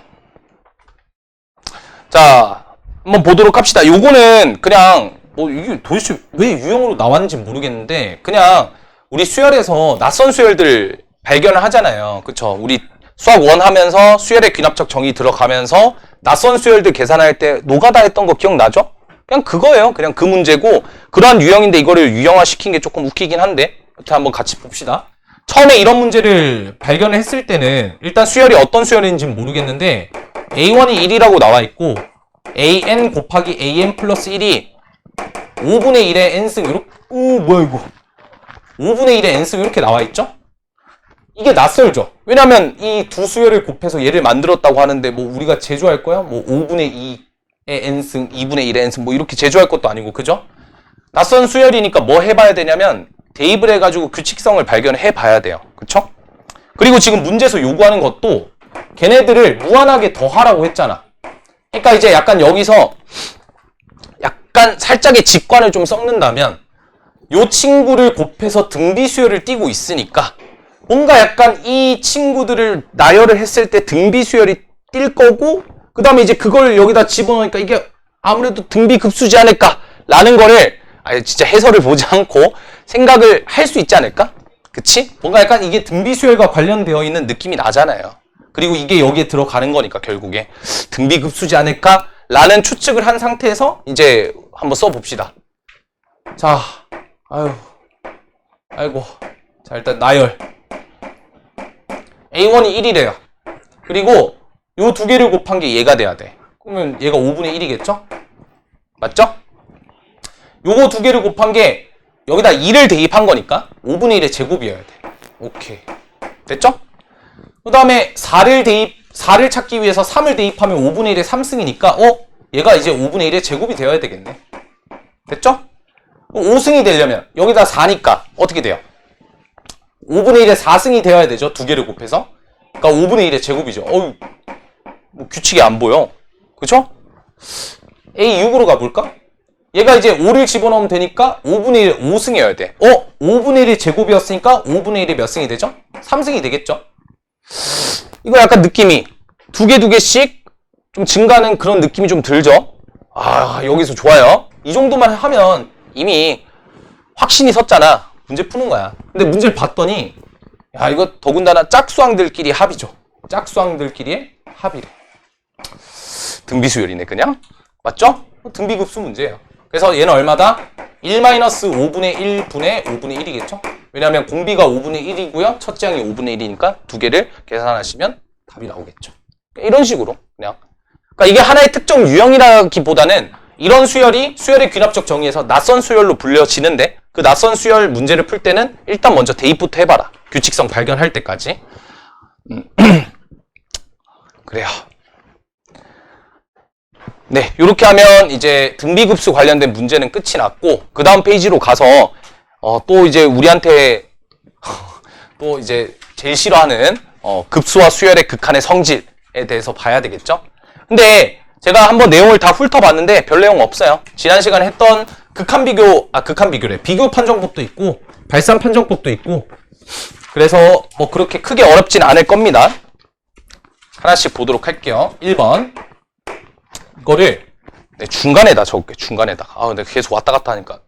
자, 한번 보도록 합시다. 요거는 그냥 이게 도대체 왜 유형으로 나왔는지 모르겠는데 그냥 우리 수열에서 낯선 수열들 발견을 하잖아요. 그쵸? 우리 수학 1 하면서 수열의 귀납적 정의 들어가면서 낯선 수열들 계산할 때 노가다 했던 거 기억나죠? 그냥 그거예요. 그냥 그 문제고 그러한 유형인데 이거를 유형화 시킨 게 조금 웃기긴 한데 여튼 한번 같이 봅시다. 처음에 이런 문제를 발견을 했을 때는 일단 수열이 어떤 수열인지는 모르겠는데 A1이 1이라고 나와 있고 AN 곱하기 AN 플러스 1이 5분의 1의 N승 이렇게 뭐야 이거 5분의 1의 N승 이렇게 나와 있죠? 이게 낯설죠? 왜냐면 이 두 수열을 곱해서 얘를 만들었다고 하는데 뭐 우리가 제조할 거야? 뭐 5분의 2의 N승, 2분의 1의 N승 뭐 이렇게 제조할 것도 아니고 그죠? 낯선 수열이니까 뭐 해봐야 되냐면 대입을 해가지고 규칙성을 발견해 봐야 돼요. 그쵸? 그리고 지금 문제에서 요구하는 것도 걔네들을 무한하게 더하라고 했잖아. 그러니까 이제 약간 여기서 약간 살짝의 직관을 좀 섞는다면 요 친구를 곱해서 등비 수열을 띄고 있으니까 뭔가 약간 이 친구들을 나열을 했을 때 등비 수열이 띌 거고 그 다음에 이제 그걸 여기다 집어넣으니까 이게 아무래도 등비 급수지 않을까라는 거를 진짜 해설을 보지 않고 생각을 할 수 있지 않을까? 그치? 뭔가 약간 이게 등비 수열과 관련되어 있는 느낌이 나잖아요. 그리고 이게 여기에 들어가는 거니까 결국에 등비 급수지 않을까라는 추측을 한 상태에서 이제 한번 써봅시다. 자, 아이고. 자, 일단 나열. A1이 1이래요. 그리고 요 두 개를 곱한 게 얘가 돼야 돼. 그러면 얘가 5분의 1이겠죠? 맞죠? 요거 두 개를 곱한 게 여기다 2를 대입한 거니까 5분의 1의 제곱이어야 돼. 오케이. 됐죠? 그 다음에 4를 찾기 위해서 3을 대입하면 5분의 1의 3승이니까 얘가 이제 5분의 1의 제곱이 되어야 되겠네. 됐죠? 5승이 되려면 여기다 4니까 어떻게 돼요? 5분의 1의 4승이 되어야 되죠. 두 개를 곱해서. 그러니까 5분의 1의 제곱이죠. 뭐 규칙이 안 보여. 그쵸? A6으로 가볼까? 얘가 이제 5를 집어넣으면 되니까 5분의 1 5승이어야 돼. 5분의 1이 제곱이었으니까 5분의 1이 몇 승이 되죠? 3승이 되겠죠? 이거 약간 느낌이 두 개씩 좀 증가하는 그런 느낌이 좀 들죠? 여기서 좋아요. 이 정도만 하면 이미 확신이 섰잖아. 문제 푸는 거야. 근데 문제를 봤더니 야 이거 더군다나 짝수항들끼리 합이죠. 짝수항들끼리의 합이래. 등비수열이네 그냥. 맞죠? 등비급수 문제예요. 그래서 얘는 얼마다? 1-5분의 1분의 5분의 1이겠죠? 왜냐하면 공비가 5분의 1이고요. 첫째 항이 5분의 1이니까 두 개를 계산하시면 답이 나오겠죠. 이런 식으로 그냥. 그러니까 이게 하나의 특정 유형이라기보다는 이런 수열이 수열의 귀납적 정의에서 낯선 수열로 불려지는데 그 낯선 수열 문제를 풀 때는 일단 먼저 대입부터 해봐라. 규칙성 발견할 때까지. 그래요. 네, 이렇게 하면 이제 등비급수 관련된 문제는 끝이 났고 그 다음 페이지로 가서 또 이제 우리한테 또 이제 제일 싫어하는 급수와 수열의 극한의 성질에 대해서 봐야 되겠죠? 근데 제가 한번 내용을 다 훑어봤는데 별 내용 없어요. 지난 시간에 했던 극한 비교래. 비교 판정법도 있고 발산 판정법도 있고 그래서 뭐 그렇게 크게 어렵진 않을 겁니다. 하나씩 보도록 할게요. 1번 이거를 중간에다 적을게. 중간에다가. 근데 계속 왔다 갔다 하니까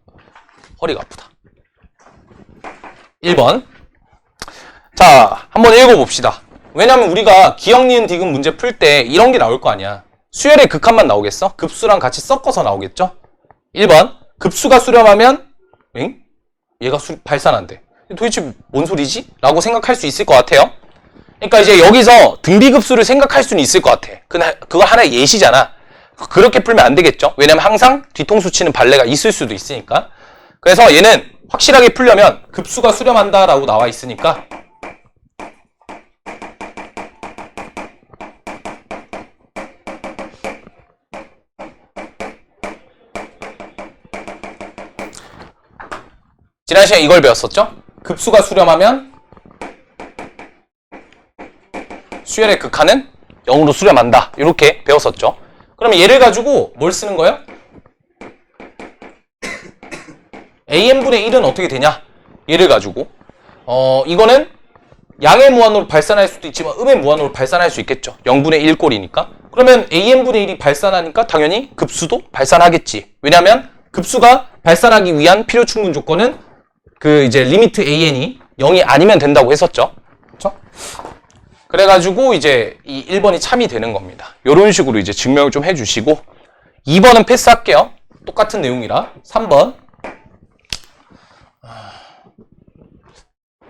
허리가 아프다. 1번 자 한번 읽어봅시다. 왜냐면 우리가 기억, 니은, 디귿 문제 풀 때 이런 게 나올 거 아니야. 수열의 극한만 나오겠어? 급수랑 같이 섞어서 나오겠죠? 1번 급수가 수렴하면 얘가 발산한대. 도대체 뭔 소리지? 라고 생각할 수 있을 것 같아요. 그러니까 이제 여기서 등비급수를 생각할 수는 있을 것 같아. 그거 하나의 예시잖아. 그렇게 풀면 안 되겠죠? 왜냐면 항상 뒤통수 치는 발레가 있을 수도 있으니까. 그래서 얘는 확실하게 풀려면 급수가 수렴한다 라고 나와 있으니까 지난 시간에 이걸 배웠었죠? 급수가 수렴하면 수열의 극한은 0으로 수렴한다. 이렇게 배웠었죠. 그럼 얘를 가지고 뭘 쓰는 거예요? AN분의 1은 어떻게 되냐? 얘를 가지고 이거는 양의 무한으로 발산할 수도 있지만 음의 무한으로 발산할 수 있겠죠. 0분의 1 꼴이니까. 그러면 AN분의 1이 발산하니까 당연히 급수도 발산하겠지. 왜냐하면 급수가 발산하기 위한 필요 충분 조건은 그 이제 리미트 AN이 0이 아니면 된다고 했었죠. 그렇죠? 그래가지고 이제 이 1번이 참이 되는 겁니다. 이런 식으로 이제 증명을 좀 해주시고 2번은 패스할게요. 똑같은 내용이라. 3번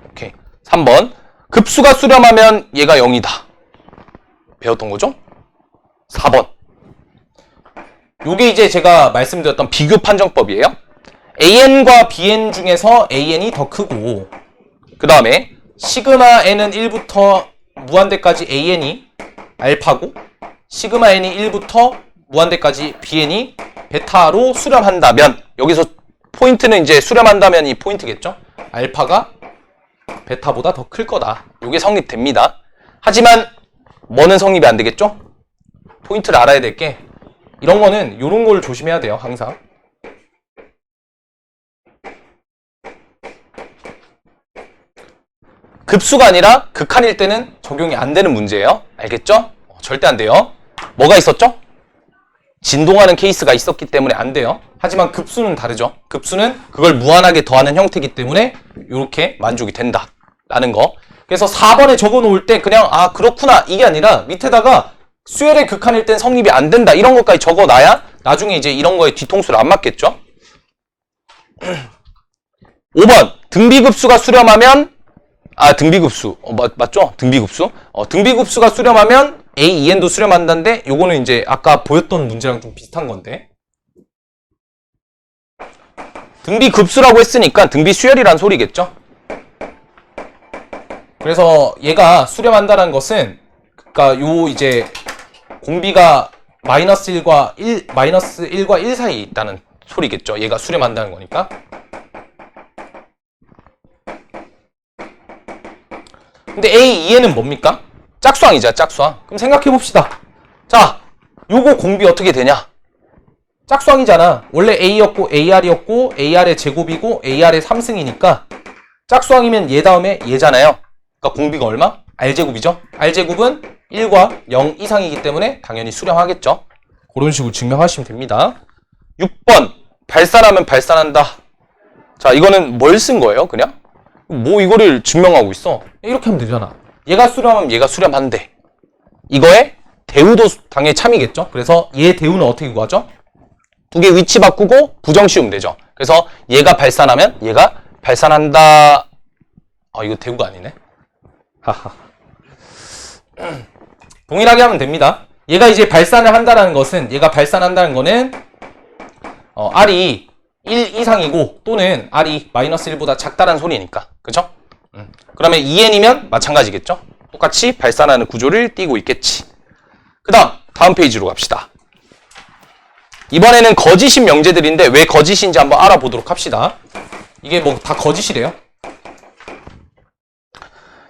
오케이. 3번 급수가 수렴하면 얘가 0이다. 배웠던 거죠? 4번 요게 이제 제가 말씀드렸던 비교 판정법이에요. AN과 BN 중에서 AN이 더 크고 그 다음에 시그마 N은 1부터 무한대까지 AN이 알파고 시그마 N이 1부터 무한대까지 BN이 베타로 수렴한다면 여기서 포인트는 이제 수렴한다면 이 포인트겠죠? 알파가 베타보다 더 클 거다. 이게 성립됩니다. 하지만 뭐는 성립이 안 되겠죠? 포인트를 알아야 될 게 이런 거는 이런 걸 조심해야 돼요. 항상. 급수가 아니라 극한일 때는 적용이 안 되는 문제예요. 알겠죠? 절대 안 돼요. 뭐가 있었죠? 진동하는 케이스가 있었기 때문에 안 돼요. 하지만 급수는 다르죠. 급수는 그걸 무한하게 더하는 형태이기 때문에 이렇게 만족이 된다. 라는 거. 그래서 4번에 적어 놓을 때 그냥 그렇구나 이게 아니라 밑에다가 수열의 극한일 땐 성립이 안 된다. 이런 것까지 적어 놔야 나중에 이제 이런 거에 뒤통수를 안 맞겠죠. 5번 등비급수가 수렴하면 등비급수. 맞죠? 등비급수. 등비급수가 수렴하면 A, EN도 수렴한다는데 요거는 이제 아까 보였던 문제랑 좀 비슷한 건데 등비급수라고 했으니까 등비수열이란 소리겠죠? 그래서 얘가 수렴한다는 것은 그러니까 요 이제 공비가 마이너스 1과 1 사이에 있다는 소리겠죠. 얘가 수렴한다는 거니까. 근데 A, EN은 뭡니까? 짝수항이죠, 짝수항. 그럼 생각해봅시다. 자, 요거 공비 어떻게 되냐? 짝수항이잖아. 원래 A였고 AR이었고 AR의 제곱이고 AR의 3승이니까 짝수항이면 얘 다음에 얘잖아요. 그러니까 공비가 얼마? R제곱이죠. R제곱은 1과 0 이상이기 때문에 당연히 수렴하겠죠. 그런 식으로 증명하시면 됩니다. 6번 발산하면 발산한다. 자, 이거는 뭘 쓴 거예요, 그냥? 뭐 이거를 증명하고 있어? 이렇게 하면 되잖아. 얘가 수렴하면 얘가 수렴한대. 이거에 대우도 당연히 참이겠죠? 그래서 얘 대우는 어떻게 구하죠? 두 개 위치 바꾸고 부정 씌우면 되죠. 그래서 얘가 발산하면 얘가 발산한다. 아, 이거 대우가 아니네. 하하. 동일하게 하면 됩니다. 얘가 이제 발산을 한다는 것은, 얘가 발산한다는 거는 R이 1 이상이고 또는 R이 마이너스 1보다 작다는 소리니까. 그쵸? 그러면 2n이면 마찬가지겠죠? 똑같이 발산하는 구조를 띄고 있겠지. 그 다음 페이지로 갑시다. 이번에는 거짓인 명제들인데 왜 거짓인지 한번 알아보도록 합시다. 이게 뭐 다 거짓이래요.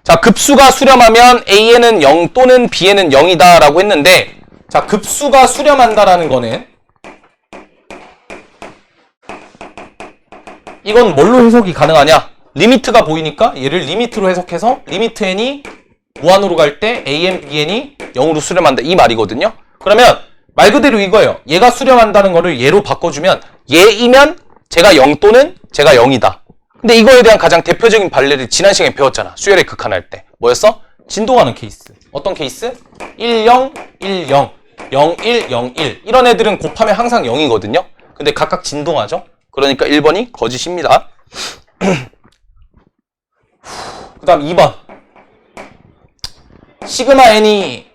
자, 급수가 수렴하면 A에는 0 또는 B에는 0이다 라고 했는데, 자, 급수가 수렴한다라는 거는 이건 뭘로 해석이 가능하냐? 리미트가 보이니까 얘를 리미트로 해석해서 리미트 n이 무한으로 갈 때 an, bn이 0으로 수렴한다 이 말이거든요. 그러면 말 그대로 이거예요. 얘가 수렴한다는 거를 얘로 바꿔주면 얘이면 제가 0 또는 제가 0이다. 근데 이거에 대한 가장 대표적인 판례를 지난 시간에 배웠잖아. 수열의 극한할 때. 뭐였어? 진동하는 케이스. 어떤 케이스? 10, 10, 01, 01 이런 애들은 곱하면 항상 0이거든요. 근데 각각 진동하죠. 그러니까 1번이 거짓입니다. 그 다음 2번. 시그마 n이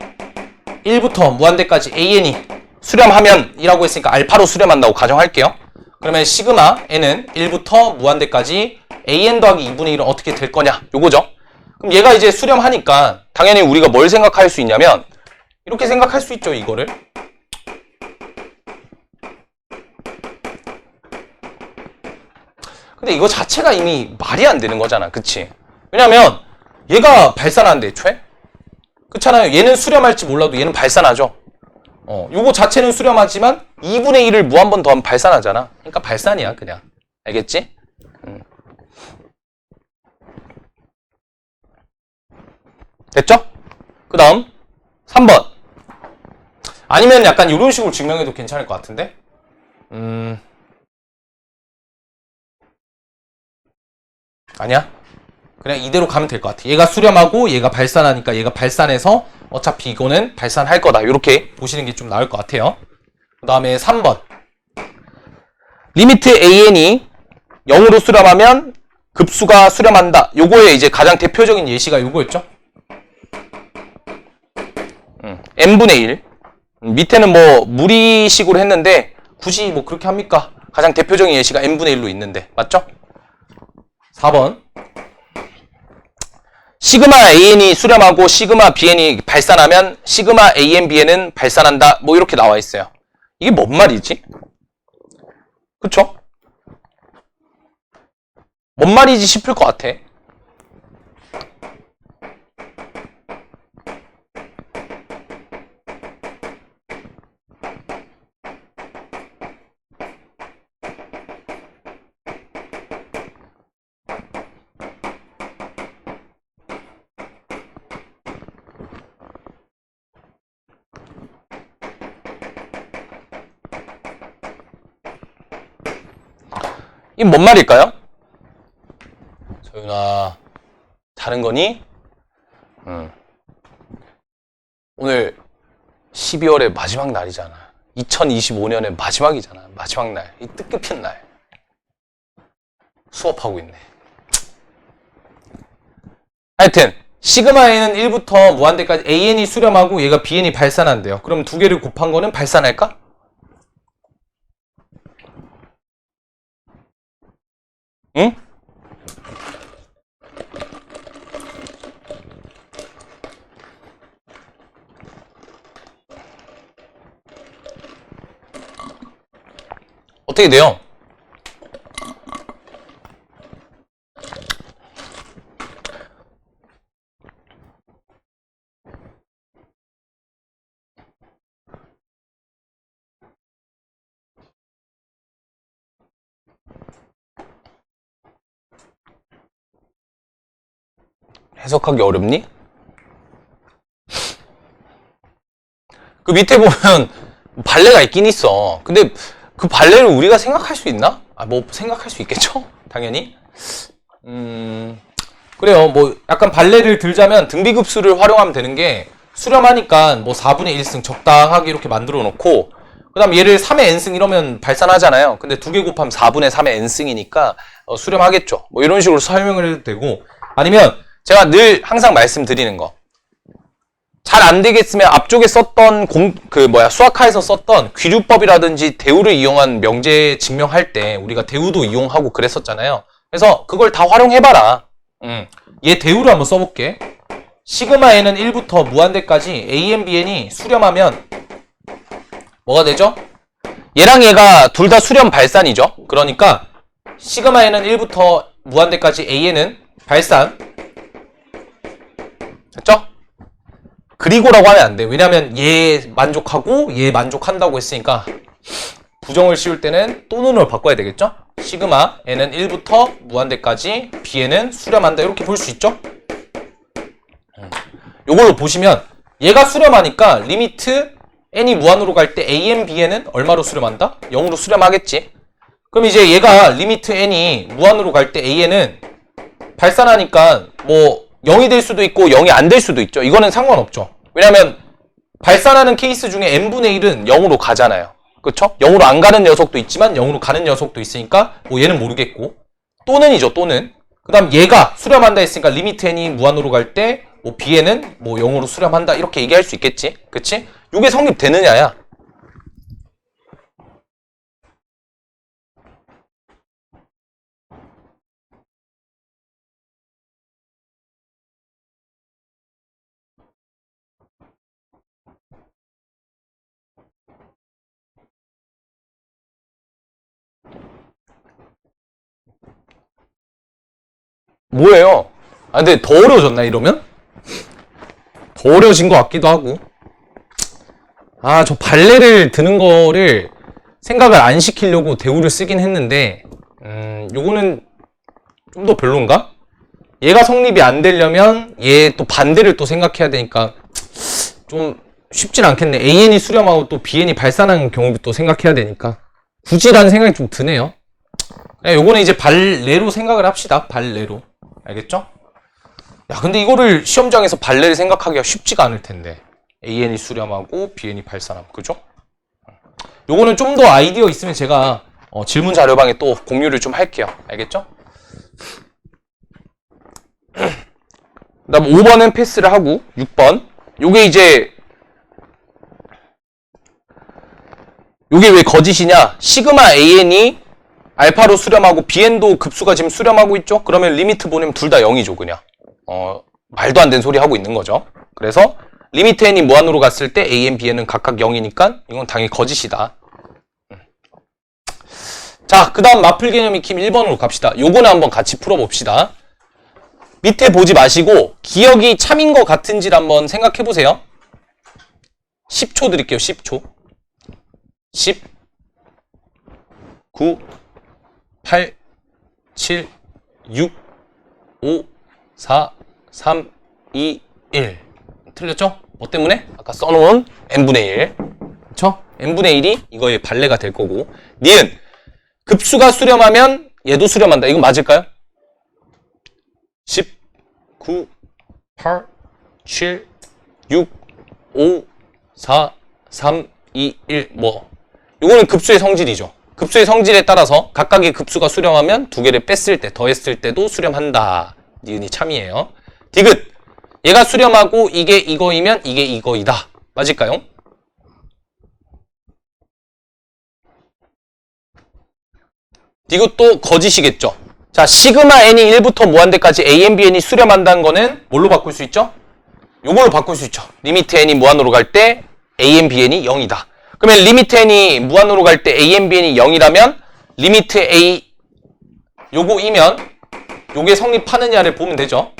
1부터 무한대까지 an이 수렴하면 이라고 했으니까 알파로 수렴한다고 가정할게요. 그러면 시그마 n은 1부터 무한대까지 an 더하기 2분의 1은 어떻게 될 거냐 요거죠. 그럼 얘가 이제 수렴하니까 당연히 우리가 뭘 생각할 수 있냐면 이렇게 생각할 수 있죠. 이거를 근데 이거 자체가 이미 말이 안 되는 거잖아. 그치? 왜냐면 얘가 발산하는데 애초에? 그렇잖아요. 얘는 수렴할지 몰라도 얘는 발산하죠. 요거 자체는 수렴하지만 2분의 1을 뭐 한 번 더 하면 발산하잖아. 그러니까 발산이야 그냥. 알겠지? 됐죠? 그 다음 3번. 아니면 약간 이런 식으로 증명해도 괜찮을 것 같은데? 아니야? 그냥 이대로 가면 될 것 같아. 얘가 수렴하고 얘가 발산하니까 얘가 발산해서 어차피 이거는 발산할 거다. 이렇게 보시는 게 좀 나을 것 같아요. 그 다음에 3번. 리미트 an이 0으로 수렴하면 급수가 수렴한다. 요거의 이제 가장 대표적인 예시가 요거였죠. n분의 1. 밑에는 뭐 무리식으로 했는데 굳이 뭐 그렇게 합니까? 가장 대표적인 예시가 n분의 1로 있는데. 맞죠? 4번. 시그마 an이 수렴하고 시그마 bn이 발산하면 시그마 an, bn은 발산한다. 뭐 이렇게 나와 있어요. 이게 뭔 말이지? 그쵸? 뭔 말이지 싶을 것 같아. 이게 뭔 말일까요? 소윤아, 자는 거니? 오늘 12월의 마지막 날이잖아. 2025년의 마지막이잖아. 마지막 날. 이 뜻깊은 날. 수업하고 있네. 하여튼 시그마 n은 1부터 무한대까지 an이 수렴하고 얘가 bn이 발산한대요. 그럼 두 개를 곱한 거는 발산할까? 응? 어떻게 돼요? 해석하기 어렵니? 그 밑에 보면 발레가 있긴 있어. 근데 그 발레를 우리가 생각할 수 있나? 뭐 생각할 수 있겠죠? 당연히. 그래요. 뭐 약간 발레를 들자면 등비급수를 활용하면 되는 게 수렴하니까 뭐 4분의 1승 적당하게 이렇게 만들어 놓고 그 다음 얘를 3의 n승 이러면 발산하잖아요. 근데 2개 곱하면 4분의 3의 n승이니까 수렴하겠죠. 뭐 이런 식으로 설명을 해도 되고 아니면 제가 늘 항상 말씀드리는 거 잘 안 되겠으면 앞쪽에 썼던 수학하에서 썼던 귀류법이라든지 대우를 이용한 명제 증명할 때 우리가 대우도 이용하고 그랬었잖아요. 그래서 그걸 다 활용해봐라. 얘 대우를 한번 써볼게. 시그마 n은 1부터 무한대까지 an, bn이 수렴하면 뭐가 되죠? 얘랑 얘가 둘 다 수렴 발산이죠. 그러니까 시그마 n은 1부터 무한대까지 an은 발산. 됐죠? 그리고라고 하면 안 돼. 왜냐면 얘 만족하고 얘 만족한다고 했으니까 부정을 씌울 때는 또는으로 바꿔야 되겠죠? 시그마 n은 1부터 무한대까지 bn은 수렴한다. 이렇게 볼 수 있죠? 요걸로 보시면 얘가 수렴하니까 리미트 n이 무한으로 갈 때 an, bn은 얼마로 수렴한다? 0으로 수렴하겠지. 그럼 이제 얘가 리미트 n이 무한으로 갈 때 an은 발산하니까 뭐 0이 될 수도 있고 0이 안 될 수도 있죠. 이거는 상관없죠. 왜냐면 발산하는 케이스 중에 n분의 1은 0으로 가잖아요. 그쵸? 0으로 안 가는 녀석도 있지만 0으로 가는 녀석도 있으니까 뭐 얘는 모르겠고 또는이죠. 또는 그 다음 얘가 수렴한다 했으니까 리미트 n이 무한으로 갈 때 뭐 bn은 뭐 0으로 수렴한다 이렇게 얘기할 수 있겠지. 그치? 요게 성립되느냐야. 뭐예요? 아 근데 더 어려워졌나 이러면? 더 어려워진 것 같기도 하고. 아 저 발레를 드는 거를 생각을 안 시키려고 대우를 쓰긴 했는데 요거는 좀 더 별론가? 얘가 성립이 안 되려면 얘 또 반대를 또 생각해야 되니까 좀 쉽진 않겠네. AN이 수렴하고 또 BN이 발산하는 경우도 또 생각해야 되니까 굳이라는 생각이 좀 드네요. 요거는 이제 발레로 생각을 합시다. 발레로. 알겠죠? 야 근데 이거를 시험장에서 발레를 생각하기가 쉽지가 않을 텐데 AN이 수렴하고 BN이 발산하고 그죠? 요거는 좀 더 아이디어 있으면 제가 질문 자료방에 또 공유를 좀 할게요. 알겠죠? 그 다음 5번은 패스를 하고 6번 요게 이제 요게 왜 거짓이냐? 시그마 AN이 알파로 수렴하고 BN도 급수가 지금 수렴하고 있죠? 그러면 리미트 보내면 둘 다 0이죠 그냥. 말도 안 되는 소리 하고 있는 거죠. 그래서 리미트 n이 무한으로 갔을 때 AN, BN은 각각 0이니까 이건 당연히 거짓이다. 자, 그 다음 마플 개념 익힘 1번으로 갑시다. 요거는 한번 같이 풀어봅시다. 밑에 보지 마시고 기억이 참인 것 같은지를 한번 생각해보세요. 10초 드릴게요. 10초. 10 9 8 7 6 5 4 3 2 1 틀렸죠? 뭐 때문에? 아까 써놓은 n분의 1 그쵸? n분의 1이 이거의 발레가 될 거고 니은 급수가 수렴하면 얘도 수렴한다. 이거 맞을까요? 10 9 8 7 6 5 4 3 2 1 뭐 이거는 급수의 성질이죠. 급수의 성질에 따라서 각각의 급수가 수렴하면 두 개를 뺐을 때 더했을 때도 수렴한다. 니은이 참이에요. 디귿 얘가 수렴하고 이게 이거이면 이게 이거이다. 맞을까요? 디귿도 거짓이겠죠. 자, 시그마 n이 1부터 무한대까지 an, bn이 수렴한다는 거는 뭘로 바꿀 수 있죠? 요걸로 바꿀 수 있죠. 리미트 n이 무한으로 갈 때 an, bn이 0이다. 그러면 리미트 n이 무한으로 갈 때 an, bn이 0이라면 리미트 a 요거이면 요게 성립하느냐를 보면 되죠.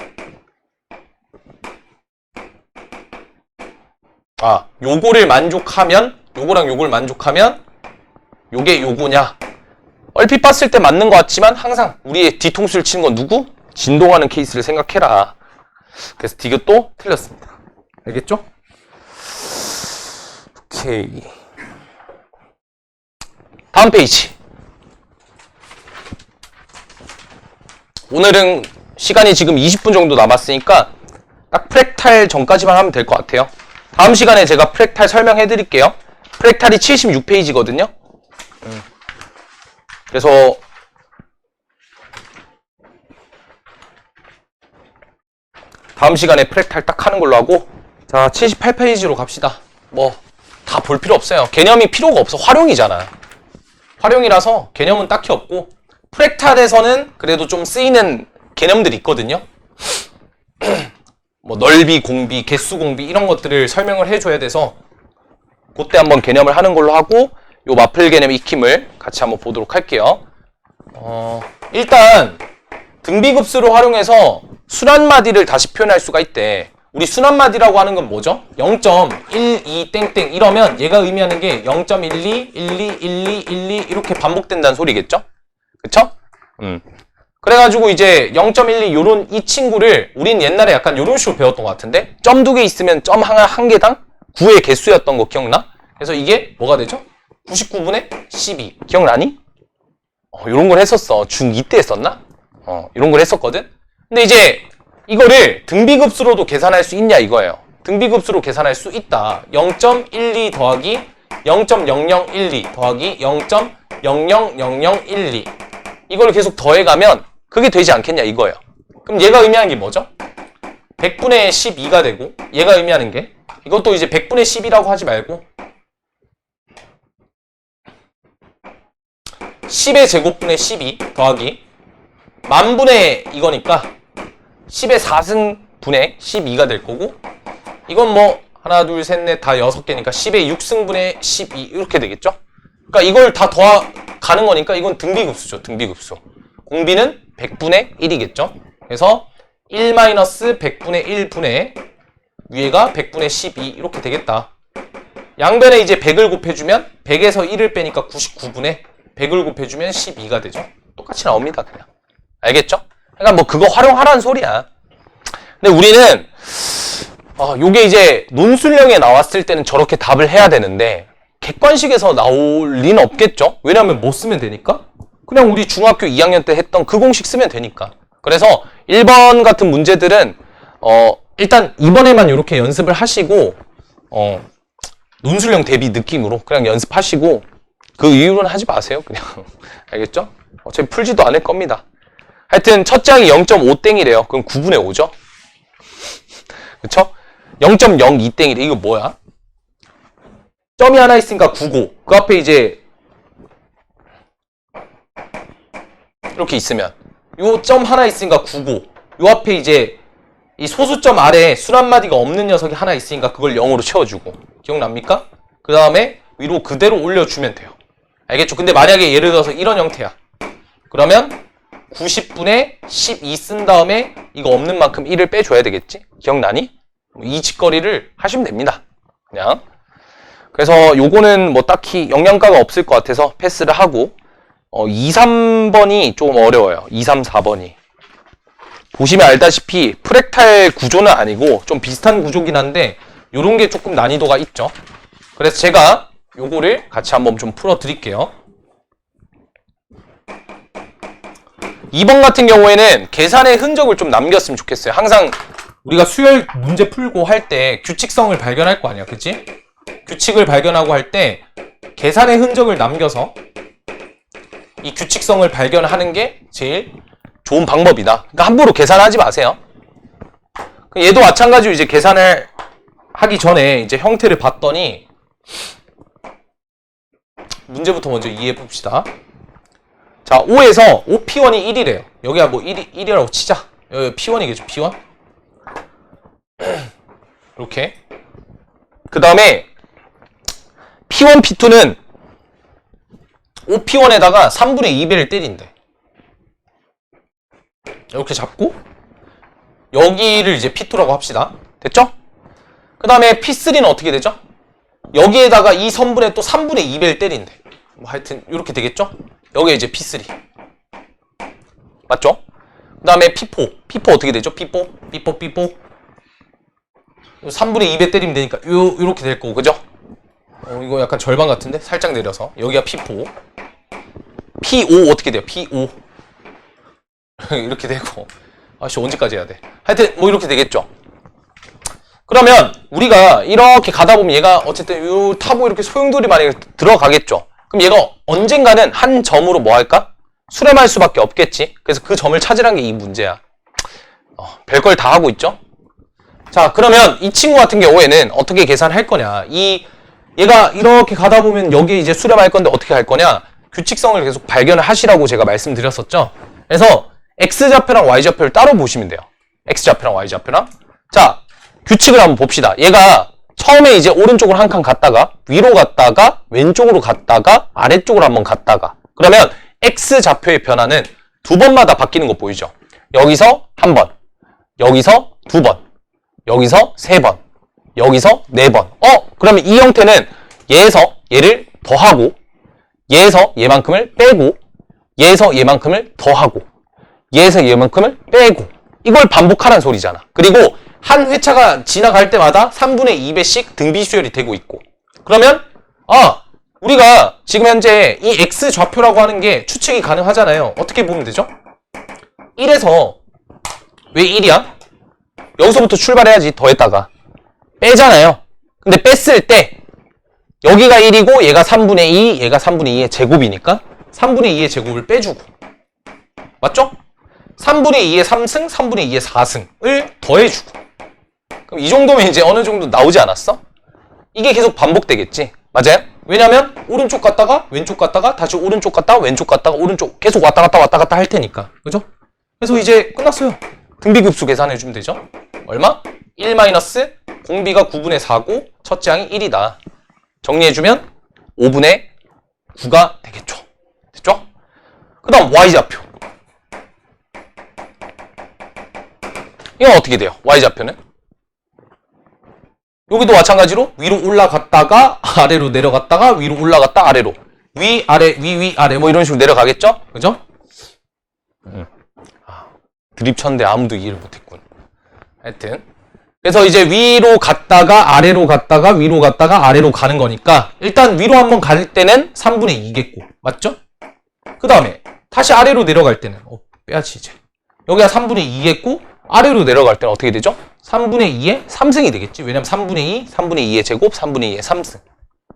아, 요거를 만족하면 요거랑 요걸 만족하면 요게 요거냐. 얼핏 봤을 때 맞는 것 같지만 항상 우리의 뒤통수를 치는 건 누구? 진동하는 케이스를 생각해라. 그래서 디귿도 틀렸습니다. 알겠죠? 오케이. 다음 페이지. 오늘은 시간이 지금 20분 정도 남았으니까 딱 프랙탈 전까지만 하면 될 것 같아요. 다음 시간에 제가 프랙탈 설명해 드릴게요. 프랙탈이 76페이지거든요. 그래서 다음 시간에 프랙탈 딱 하는 걸로 하고, 자 78페이지로 갑시다. 뭐 다 볼 필요 없어요. 개념이 필요가 없어. 활용이잖아. 활용이라서 개념은 딱히 없고, 프랙탈에서는 그래도 좀 쓰이는 개념들이 있거든요. 뭐 넓이 공비, 개수 공비 이런 것들을 설명을 해줘야 돼서 그때 한번 개념을 하는 걸로 하고, 요 마플 개념 익힘을 같이 한번 보도록 할게요. 일단 등비급수를 활용해서 순환마디를 다시 표현할 수가 있대. 우리 순환마디라고 하는 건 뭐죠? 0.12 땡땡 이러면 얘가 의미하는 게 0.12, 12, 12, 12 이렇게 반복된다는 소리겠죠? 그쵸? 그래가지고 이제 0.12 요런 이 친구를 우린 옛날에 약간 요런 식으로 배웠던 것 같은데, 점 2개 있으면 점 한 개당 9의 개수였던 거 기억나? 그래서 이게 뭐가 되죠? 99분의 12 기억나니? 요런 걸 했었어. 중2 때 했었나? 요런 걸 했었거든? 근데 이제 이거를 등비급수로도 계산할 수 있냐 이거예요. 등비급수로 계산할 수 있다. 0.12 더하기 0.0012 더하기 0.000012 이걸 계속 더해가면 그게 되지 않겠냐 이거예요. 그럼 얘가 의미하는 게 뭐죠? 100분의 12가 되고, 얘가 의미하는 게 이것도 이제 100분의 10이라고 하지 말고 10의 제곱분의 12 더하기 만분의 이거니까 10의 4승분의 12가 될 거고, 이건 뭐 하나 둘 셋 넷 다 6개니까 10의 6승분의 12 이렇게 되겠죠? 그러니까 이걸 다 더가는 거니까 이건 등비급수죠. 등비급수. 공비는 100분의 1이겠죠? 그래서 1-100분의 1분의 위에가 100분의 12 이렇게 되겠다. 양변에 이제 100을 곱해주면 100에서 1을 빼니까 99분의 100을 곱해주면 12가 되죠. 똑같이 나옵니다. 그냥. 알겠죠? 그러니까 뭐 그거 활용하라는 소리야. 근데 우리는 요게 이제 논술형에 나왔을 때는 저렇게 답을 해야 되는데 객관식에서 나올 리는 없겠죠? 왜냐면 못 쓰면 되니까. 그냥 우리 중학교 2학년 때 했던 그 공식 쓰면 되니까. 그래서 1번 같은 문제들은 일단 이번에만 이렇게 연습을 하시고 논술형 대비 느낌으로 그냥 연습하시고 그 이후로는 하지 마세요. 그냥. 알겠죠? 어차피 풀지도 않을 겁니다. 하여튼 첫 장이 0.5땡이래요. 그럼 9분의 5죠? 그쵸? 0.02땡이래. 이거 뭐야? 점이 하나 있으니까 9고 그 앞에 이제 이렇게 있으면 요 점 하나 있으니까 9고 요 앞에 이제 이 소수점 아래에 순환마디가 없는 녀석이 하나 있으니까 그걸 0으로 채워주고. 기억납니까? 그 다음에 위로 그대로 올려주면 돼요. 알겠죠? 근데 만약에 예를 들어서 이런 형태야. 그러면 90분의 12 쓴 다음에 이거 없는 만큼 1을 빼줘야 되겠지? 기억나니? 이 짓거리를 하시면 됩니다. 그냥. 그래서 요거는 뭐 딱히 영양가가 없을 것 같아서 패스를 하고 2, 3번이 좀 어려워요. 2, 3, 4번이. 보시면 알다시피 프랙탈 구조는 아니고 좀 비슷한 구조긴 한데 요런 게 조금 난이도가 있죠. 그래서 제가 요거를 같이 한번 좀 풀어 드릴게요. 2번 같은 경우에는 계산의 흔적을 좀 남겼으면 좋겠어요. 항상 우리가 수열 문제 풀고 할 때 규칙성을 발견할 거 아니야. 그치? 규칙을 발견하고 할 때 계산의 흔적을 남겨서 이 규칙성을 발견하는 게 제일 좋은 방법이다. 그러니까 함부로 계산하지 마세요. 얘도 마찬가지로 이제 계산을 하기 전에 이제 형태를 봤더니 문제부터 먼저 이해해 봅시다. 자, 5에서 5P1이 1이래요. 여기가 뭐 1이라고 치자. 여기 P1이겠죠, P1? 이렇게. 그 다음에 P1, P2는 5P1에다가 3분의 2배를 때린대. 이렇게 잡고 여기를 이제 P2라고 합시다. 됐죠? 그 다음에 P3는 어떻게 되죠? 여기에다가 이 선분에 또 3분의 2배를 때린대. 뭐 하여튼 이렇게 되겠죠? 여기에 이제 P3 맞죠? 그 다음에 P4 어떻게 되죠? P4 3분의 2배 때리면 되니까 요렇게 될 거고, 그죠? 이거 약간 절반 같은데? 살짝 내려서 여기가 P4 P5 어떻게 돼요? P5 이렇게 되고. 아씨, 언제까지 해야 돼? 하여튼, 뭐 이렇게 되겠죠. 그러면 우리가 이렇게 가다 보면 얘가 어쨌든 요 타고 이렇게 소용돌이 만약에 들어가겠죠. 그럼 얘가 언젠가는 한 점으로 뭐 할까? 수렴할 수밖에 없겠지. 그래서 그 점을 찾으라는 게 이 문제야. 별걸 다 하고 있죠. 자, 그러면 이 친구 같은 경우에는 어떻게 계산할 거냐? 얘가 이렇게 가다 보면 여기에 이제 수렴할 건데 어떻게 할 거냐? 규칙성을 계속 발견을 하시라고 제가 말씀드렸었죠. 그래서 X좌표랑 Y좌표를 따로 보시면 돼요. X좌표랑 Y좌표랑. 자, 규칙을 한번 봅시다. 얘가 처음에 이제 오른쪽으로 한 칸 갔다가 위로 갔다가 왼쪽으로 갔다가 아래쪽으로 한번 갔다가, 그러면 X좌표의 변화는 두 번마다 바뀌는 거 보이죠? 여기서 한 번, 여기서 두 번, 여기서 세 번, 여기서 네 번. 그러면 이 형태는 얘에서 얘를 더하고, 얘에서 얘만큼을 빼고, 얘에서 얘만큼을 더하고, 얘에서 얘만큼을 빼고, 이걸 반복하라는 소리잖아. 그리고 한 회차가 지나갈 때마다 3분의 2배씩 등비 수열이 되고 있고. 그러면 우리가 지금 현재 이 X좌표라고 하는 게 추측이 가능하잖아요. 어떻게 보면 되죠? 1에서 왜 1이야? 여기서부터 출발해야지. 더했다가 빼잖아요. 근데 뺐을 때 여기가 1이고 얘가 3분의 2, 얘가 3분의 2의 제곱이니까 3분의 2의 제곱을 빼주고, 맞죠? 3분의 2의 3승, 3분의 2의 4승을 더해주고. 그럼 이 정도면 이제 어느 정도 나오지 않았어? 이게 계속 반복되겠지. 맞아요? 왜냐면 오른쪽 갔다가 왼쪽 갔다가 다시 오른쪽 갔다가 왼쪽 갔다가 오른쪽 계속 왔다 갔다 할 테니까. 그죠? 그래서 이제 끝났어요. 등비급수 계산해주면 되죠. 얼마? 1 마이너스 공비가 9분의 4고 첫째 항이 1이다. 정리해주면 5분의 9가 되겠죠. 됐죠? 그 다음 Y좌표. 이건 어떻게 돼요? Y좌표는? 여기도 마찬가지로 위로 올라갔다가 아래로 내려갔다가 위로 올라갔다 아래로, 위 아래 위 아래 뭐 이런 식으로 내려가겠죠? 그죠? 드립 쳤는데 아무도 이해를 못했군. 하여튼 그래서 이제 위로 갔다가 아래로 갔다가 위로 갔다가 아래로 가는 거니까 일단 위로 한번 갈 때는 3분의 2겠고, 맞죠? 그 다음에 다시 아래로 내려갈 때는 빼야지 이제 여기가 3분의 2겠고, 아래로 내려갈 때는 어떻게 되죠? 3분의 2의 3승이 되겠지. 왜냐면 3분의 2, 3분의 2의 제곱, 3분의 2의 3승.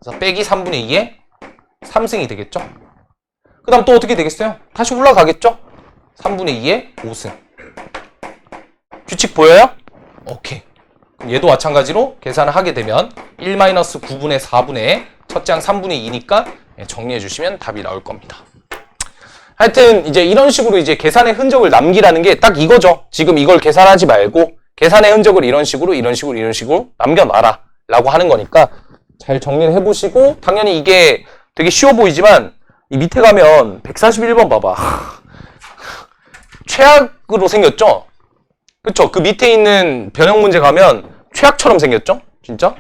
그래서 빼기 3분의 2의 3승이 되겠죠. 그 다음 또 어떻게 되겠어요? 다시 올라가겠죠? 3분의 2의 5승. 규칙 보여요? 오케이. 그럼 얘도 마찬가지로 계산을 하게 되면 1-9분의 4분의 첫째 항 3분의 2니까 정리해 주시면 답이 나올 겁니다. 하여튼 이제 이런 식으로 이제 계산의 흔적을 남기라는 게 딱 이거죠. 지금 이걸 계산하지 말고 계산의 흔적을 이런 식으로 남겨놔라 라고 하는 거니까 잘 정리를 해보시고, 당연히 이게 되게 쉬워 보이지만 이 밑에 가면 141번 봐봐. 최악으로 생겼죠? 그쵸? 그 밑에 있는 변형 문제 가면 최악처럼 생겼죠? 진짜?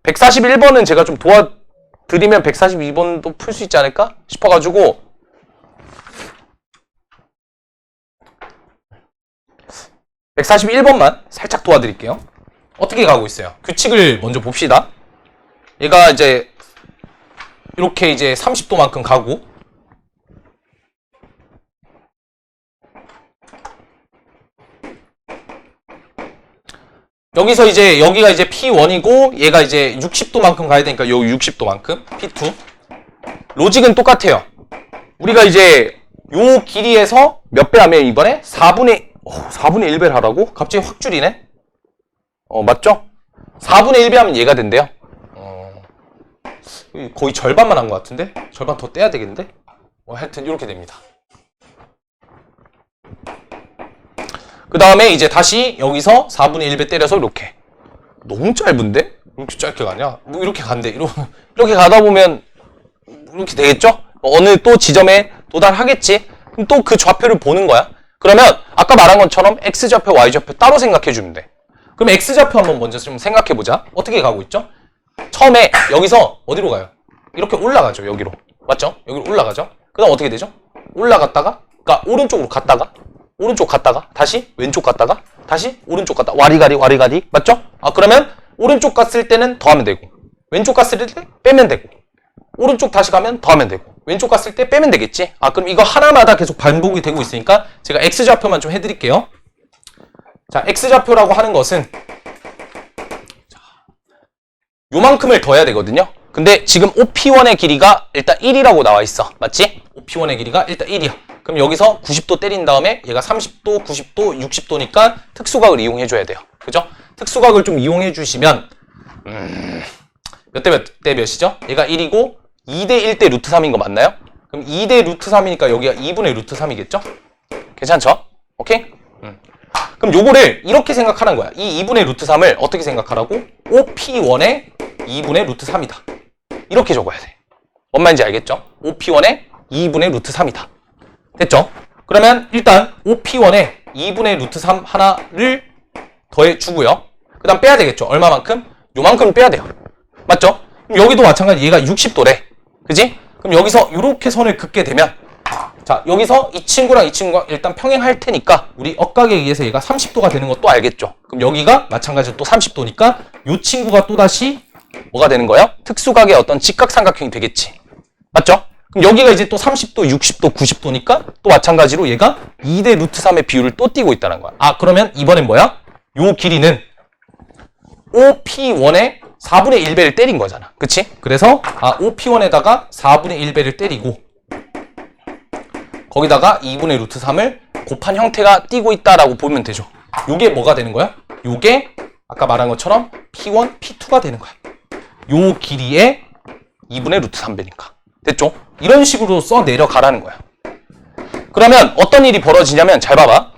141번은 제가 좀 도와드리면 142번도 풀 수 있지 않을까 싶어가지고 141번만 살짝 도와드릴게요. 어떻게 가고 있어요? 규칙을 먼저 봅시다. 얘가 이제 이렇게 이제 30도만큼 가고, 여기서 이제 여기가 이제 P1이고 얘가 이제 60도만큼 가야 되니까 여기 60도만큼 P2. 로직은 똑같아요. 우리가 이제 요 길이에서 몇 배 하면 이번에 4분의 1배를 하라고? 갑자기 확 줄이네? 맞죠? 4분의 1배 하면 얘가 된대요. 거의 절반만 한 것 같은데? 절반 더 떼야 되겠는데? 하여튼 이렇게 됩니다. 그 다음에 이제 다시 여기서 4분의 1배 때려서 이렇게. 너무 짧은데? 왜 이렇게 짧게 가냐? 뭐 이렇게 간대. 이렇게 가다 보면 이렇게 되겠죠? 어느 또 지점에 도달하겠지? 그럼 또 그 좌표를 보는 거야. 그러면 아까 말한 것처럼 X좌표, Y좌표 따로 생각해주면 돼. 그럼 X좌표 한번 먼저 좀 생각해보자. 어떻게 가고 있죠? 처음에 여기서 어디로 가요? 이렇게 올라가죠. 여기로. 맞죠? 여기로 올라가죠? 그 다음 어떻게 되죠? 올라갔다가, 그러니까 오른쪽으로 갔다가, 오른쪽 갔다가, 다시 왼쪽 갔다가, 다시 오른쪽 갔다가, 와리가리. 맞죠? 그러면 오른쪽 갔을 때는 더하면 되고, 왼쪽 갔을 때 빼면 되고, 오른쪽 다시 가면 더하면 되고, 왼쪽 갔을 때 빼면 되겠지? 아, 그럼 이거 하나마다 계속 반복이 되고 있으니까 제가 X좌표만 좀 해드릴게요. 자, X좌표라고 하는 것은 요만큼을 더해야 되거든요. 근데 지금 OP1의 길이가 일단 1이라고 나와 있어. 맞지? OP1의 길이가 일단 1이야. 그럼 여기서 90도 때린 다음에 얘가 30도, 90도, 60도니까 특수각을 이용해줘야 돼요. 그죠? 특수각을 좀 이용해주시면 몇 대 몇 대 몇이죠? 얘가 1이고 2대 1대 루트 3인 거 맞나요? 그럼 2대 루트 3이니까 여기가 2분의 루트 3이겠죠? 괜찮죠? 오케이? 그럼 요거를 이렇게 생각하는 거야. 이 2분의 루트 3을 어떻게 생각하라고? OP1의 2분의 루트 3이다. 이렇게 적어야 돼. 뭔 말인지 알겠죠? OP1의 2분의 루트 3이다. 됐죠? 그러면 일단 OP1의 2분의 루트 3 하나를 더해주고요. 그 다음 빼야 되겠죠? 얼마만큼? 요만큼 빼야 돼요. 맞죠? 그럼 여기도 마찬가지 얘가 60도래. 그지? 그럼 여기서 이렇게 선을 긋게 되면 자, 여기서 이 친구랑 이 친구가 일단 평행할 테니까 우리 억각에 의해서 얘가 30도가 되는 것도 알겠죠? 그럼 여기가 마찬가지로 또 30도니까 이 친구가 또다시 뭐가 되는 거예요? 특수각의 어떤 직각삼각형이 되겠지. 맞죠? 그럼 여기가 이제 또 30도, 60도, 90도니까 또 마찬가지로 얘가 2대 루트 3의 비율을 또 띄고 있다는 거야. 아, 그러면 이번엔 뭐야? 요 길이는 OP1의 4분의 1배를 때린 거잖아. 그치? 그래서 OP1에다가 4분의 1배를 때리고 거기다가 2분의 루트 3을 곱한 형태가 띄고 있다라고 보면 되죠. 요게 뭐가 되는 거야? 요게 아까 말한 것처럼 P1, P2가 되는 거야. 요 길이의 2분의 루트 3배니까. 됐죠? 이런 식으로 써 내려가라는 거야. 그러면 어떤 일이 벌어지냐면 잘 봐봐.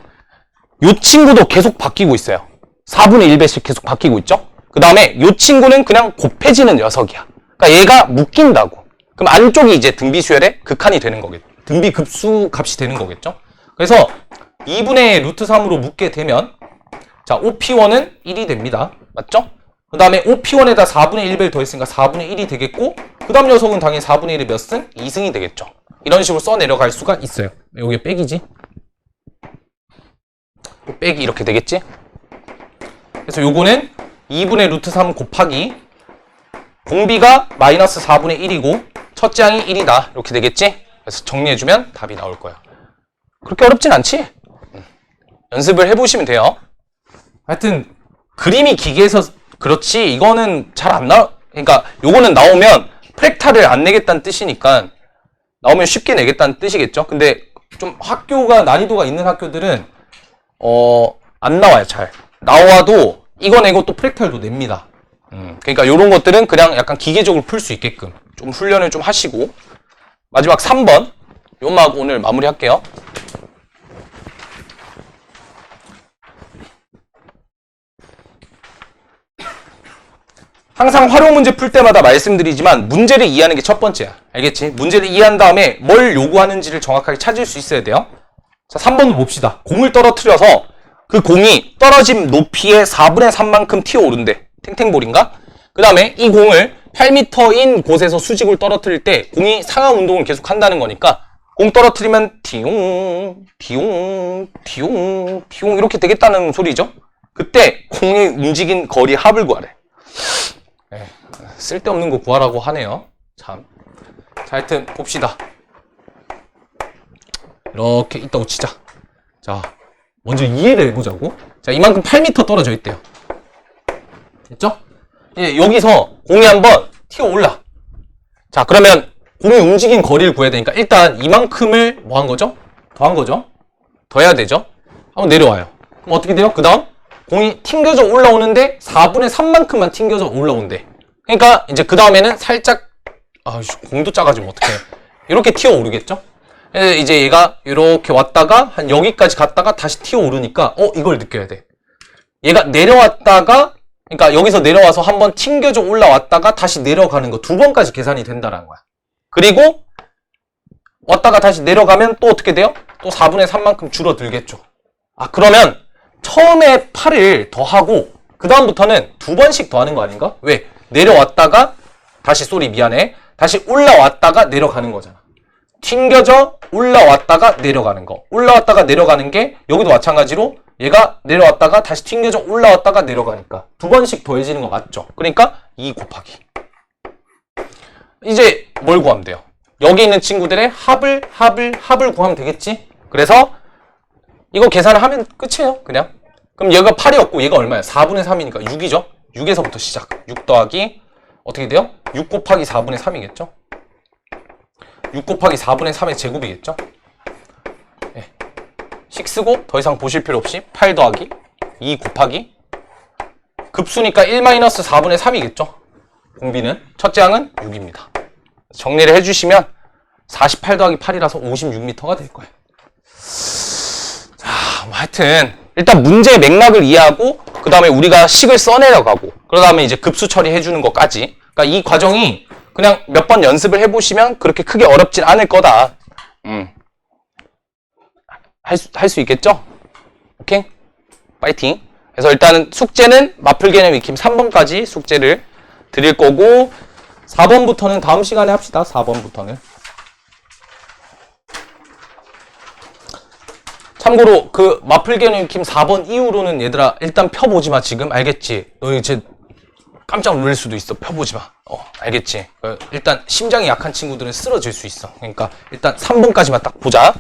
요 친구도 계속 바뀌고 있어요. 4분의 1배씩 계속 바뀌고 있죠? 그 다음에 요 친구는 그냥 곱해지는 녀석이야. 그러니까 얘가 묶인다고. 그럼 안쪽이 이제 등비수열의 극한이 되는 거겠죠. 등비급수 값이 되는 거겠죠. 그래서 2분의 루트 3으로 묶게 되면 자, OP1은 1이 됩니다. 맞죠? 그 다음에 OP1에다 4분의 1배를 더했으니까 4분의 1이 되겠고 그 다음 녀석은 당연히 4분의 1의 몇 승? 2승이 되겠죠. 이런 식으로 써 내려갈 수가 있어요. 여기 빼기지? 빼기 이렇게 되겠지? 그래서 요거는 2분의 루트 3 곱하기 공비가 마이너스 4분의 1이고 첫째 항이 1이다. 이렇게 되겠지? 그래서 정리해주면 답이 나올 거야. 그렇게 어렵진 않지? 연습을 해보시면 돼요. 하여튼 그림이 기계에서 그렇지 이거는 잘 안 나와. 그러니까 요거는 나오면 프랙탈을 안 내겠다는 뜻이니까 나오면 쉽게 내겠다는 뜻이겠죠. 근데 좀 학교가 난이도가 있는 학교들은 안 나와요. 잘 나와도 이거 내고 또 프랙탈도 냅니다. 그러니까 요런 것들은 그냥 약간 기계적으로 풀 수 있게끔 좀 훈련을 좀 하시고 마지막 3번 요막 오늘 마무리할게요. 항상 활용 문제 풀 때마다 말씀드리지만 문제를 이해하는 게 첫 번째야. 알겠지? 문제를 이해한 다음에 뭘 요구하는지를 정확하게 찾을 수 있어야 돼요. 자, 3번도 봅시다. 공을 떨어뜨려서 그 공이 떨어진 높이의 4분의 3만큼 튀어오른대. 탱탱볼인가? 그 다음에 이 공을 8m인 곳에서 수직을 떨어뜨릴 때 공이 상하 운동을 계속 한다는 거니까 공 떨어뜨리면 디용, 디용, 디용, 디용 이렇게 되겠다는 소리죠. 그때 공의 움직인 거리 합을 구하래. 네, 쓸데없는 거 구하라고 하네요. 참. 자, 하여튼 봅시다. 이렇게 있다고 치자. 자, 먼저 이해를 해보자고. 자, 이만큼 8m 떨어져 있대요. 됐죠? 예, 여기서 공이 한번 튀어 올라. 자, 그러면 공이 움직인 거리를 구해야 되니까 일단 이만큼을 뭐 한 거죠? 더한 거죠? 더해야 되죠? 한번 내려와요. 그럼 어떻게 돼요? 그 다음 공이 튕겨져 올라오는데 4분의 3만큼만 튕겨져 올라온대. 그러니까 이제 그 다음에는 살짝 공도 작아지면 어떡해. 이렇게 튀어 오르겠죠? 이제 얘가 이렇게 왔다가 한 여기까지 갔다가 다시 튀어 오르니까 이걸 느껴야 돼. 얘가 내려왔다가 그러니까 여기서 내려와서 한번 튕겨져 올라왔다가 다시 내려가는 거 2번까지 계산이 된다는 거야. 그리고 왔다가 다시 내려가면 또 어떻게 돼요? 또 4분의 3만큼 줄어들겠죠. 그러면 처음에 8을 더하고 그 다음부터는 2번씩 더하는 거 아닌가? 왜? 내려왔다가 다시 미안해. 다시 올라왔다가 내려가는 거잖아. 튕겨져 올라왔다가 내려가는 거. 올라왔다가 내려가는 게 여기도 마찬가지로 얘가 내려왔다가 다시 튕겨져 올라왔다가 내려가니까 2번씩 더해지는 거 맞죠? 그러니까 2 곱하기. 이제 뭘 구하면 돼요? 여기 있는 친구들의 합을 구하면 되겠지? 그래서 이거 계산을 하면 끝이에요, 그냥. 그럼 얘가 8이었고 얘가 얼마야? 4분의 3이니까 6이죠? 6에서부터 시작. 6 더하기 어떻게 돼요? 6 곱하기 4분의 3이겠죠? 6 곱하기 4분의 3의 제곱이겠죠? 네. 식 쓰고 더 이상 보실 필요 없이 8 더하기 2 곱하기 급수니까 1-4분의 3이겠죠? 공비는 첫째 항은 6입니다. 정리를 해주시면 48 더하기 8이라서 56m가 될 거예요. 자, 뭐 하여튼 일단 문제의 맥락을 이해하고 그 다음에 우리가 식을 써내려가고 그 다음에 이제 급수 처리해주는 것까지, 그러니까 이 과정이 그냥 몇 번 연습을 해보시면 그렇게 크게 어렵진 않을 거다. 할 수 있겠죠? 오케이? 파이팅. 그래서 일단은 숙제는 마플 개념 익힘 3번까지 숙제를 드릴 거고 4번부터는 다음 시간에 합시다. 4번부터는. 참고로 그 마플 개념 익힘 4번 이후로는 얘들아 일단 펴보지 마. 지금 알겠지? 너 이제 깜짝 놀랄 수도 있어. 펴보지 마. 알겠지? 일단 심장이 약한 친구들은 쓰러질 수 있어. 그러니까 일단 3번까지만 딱 보자.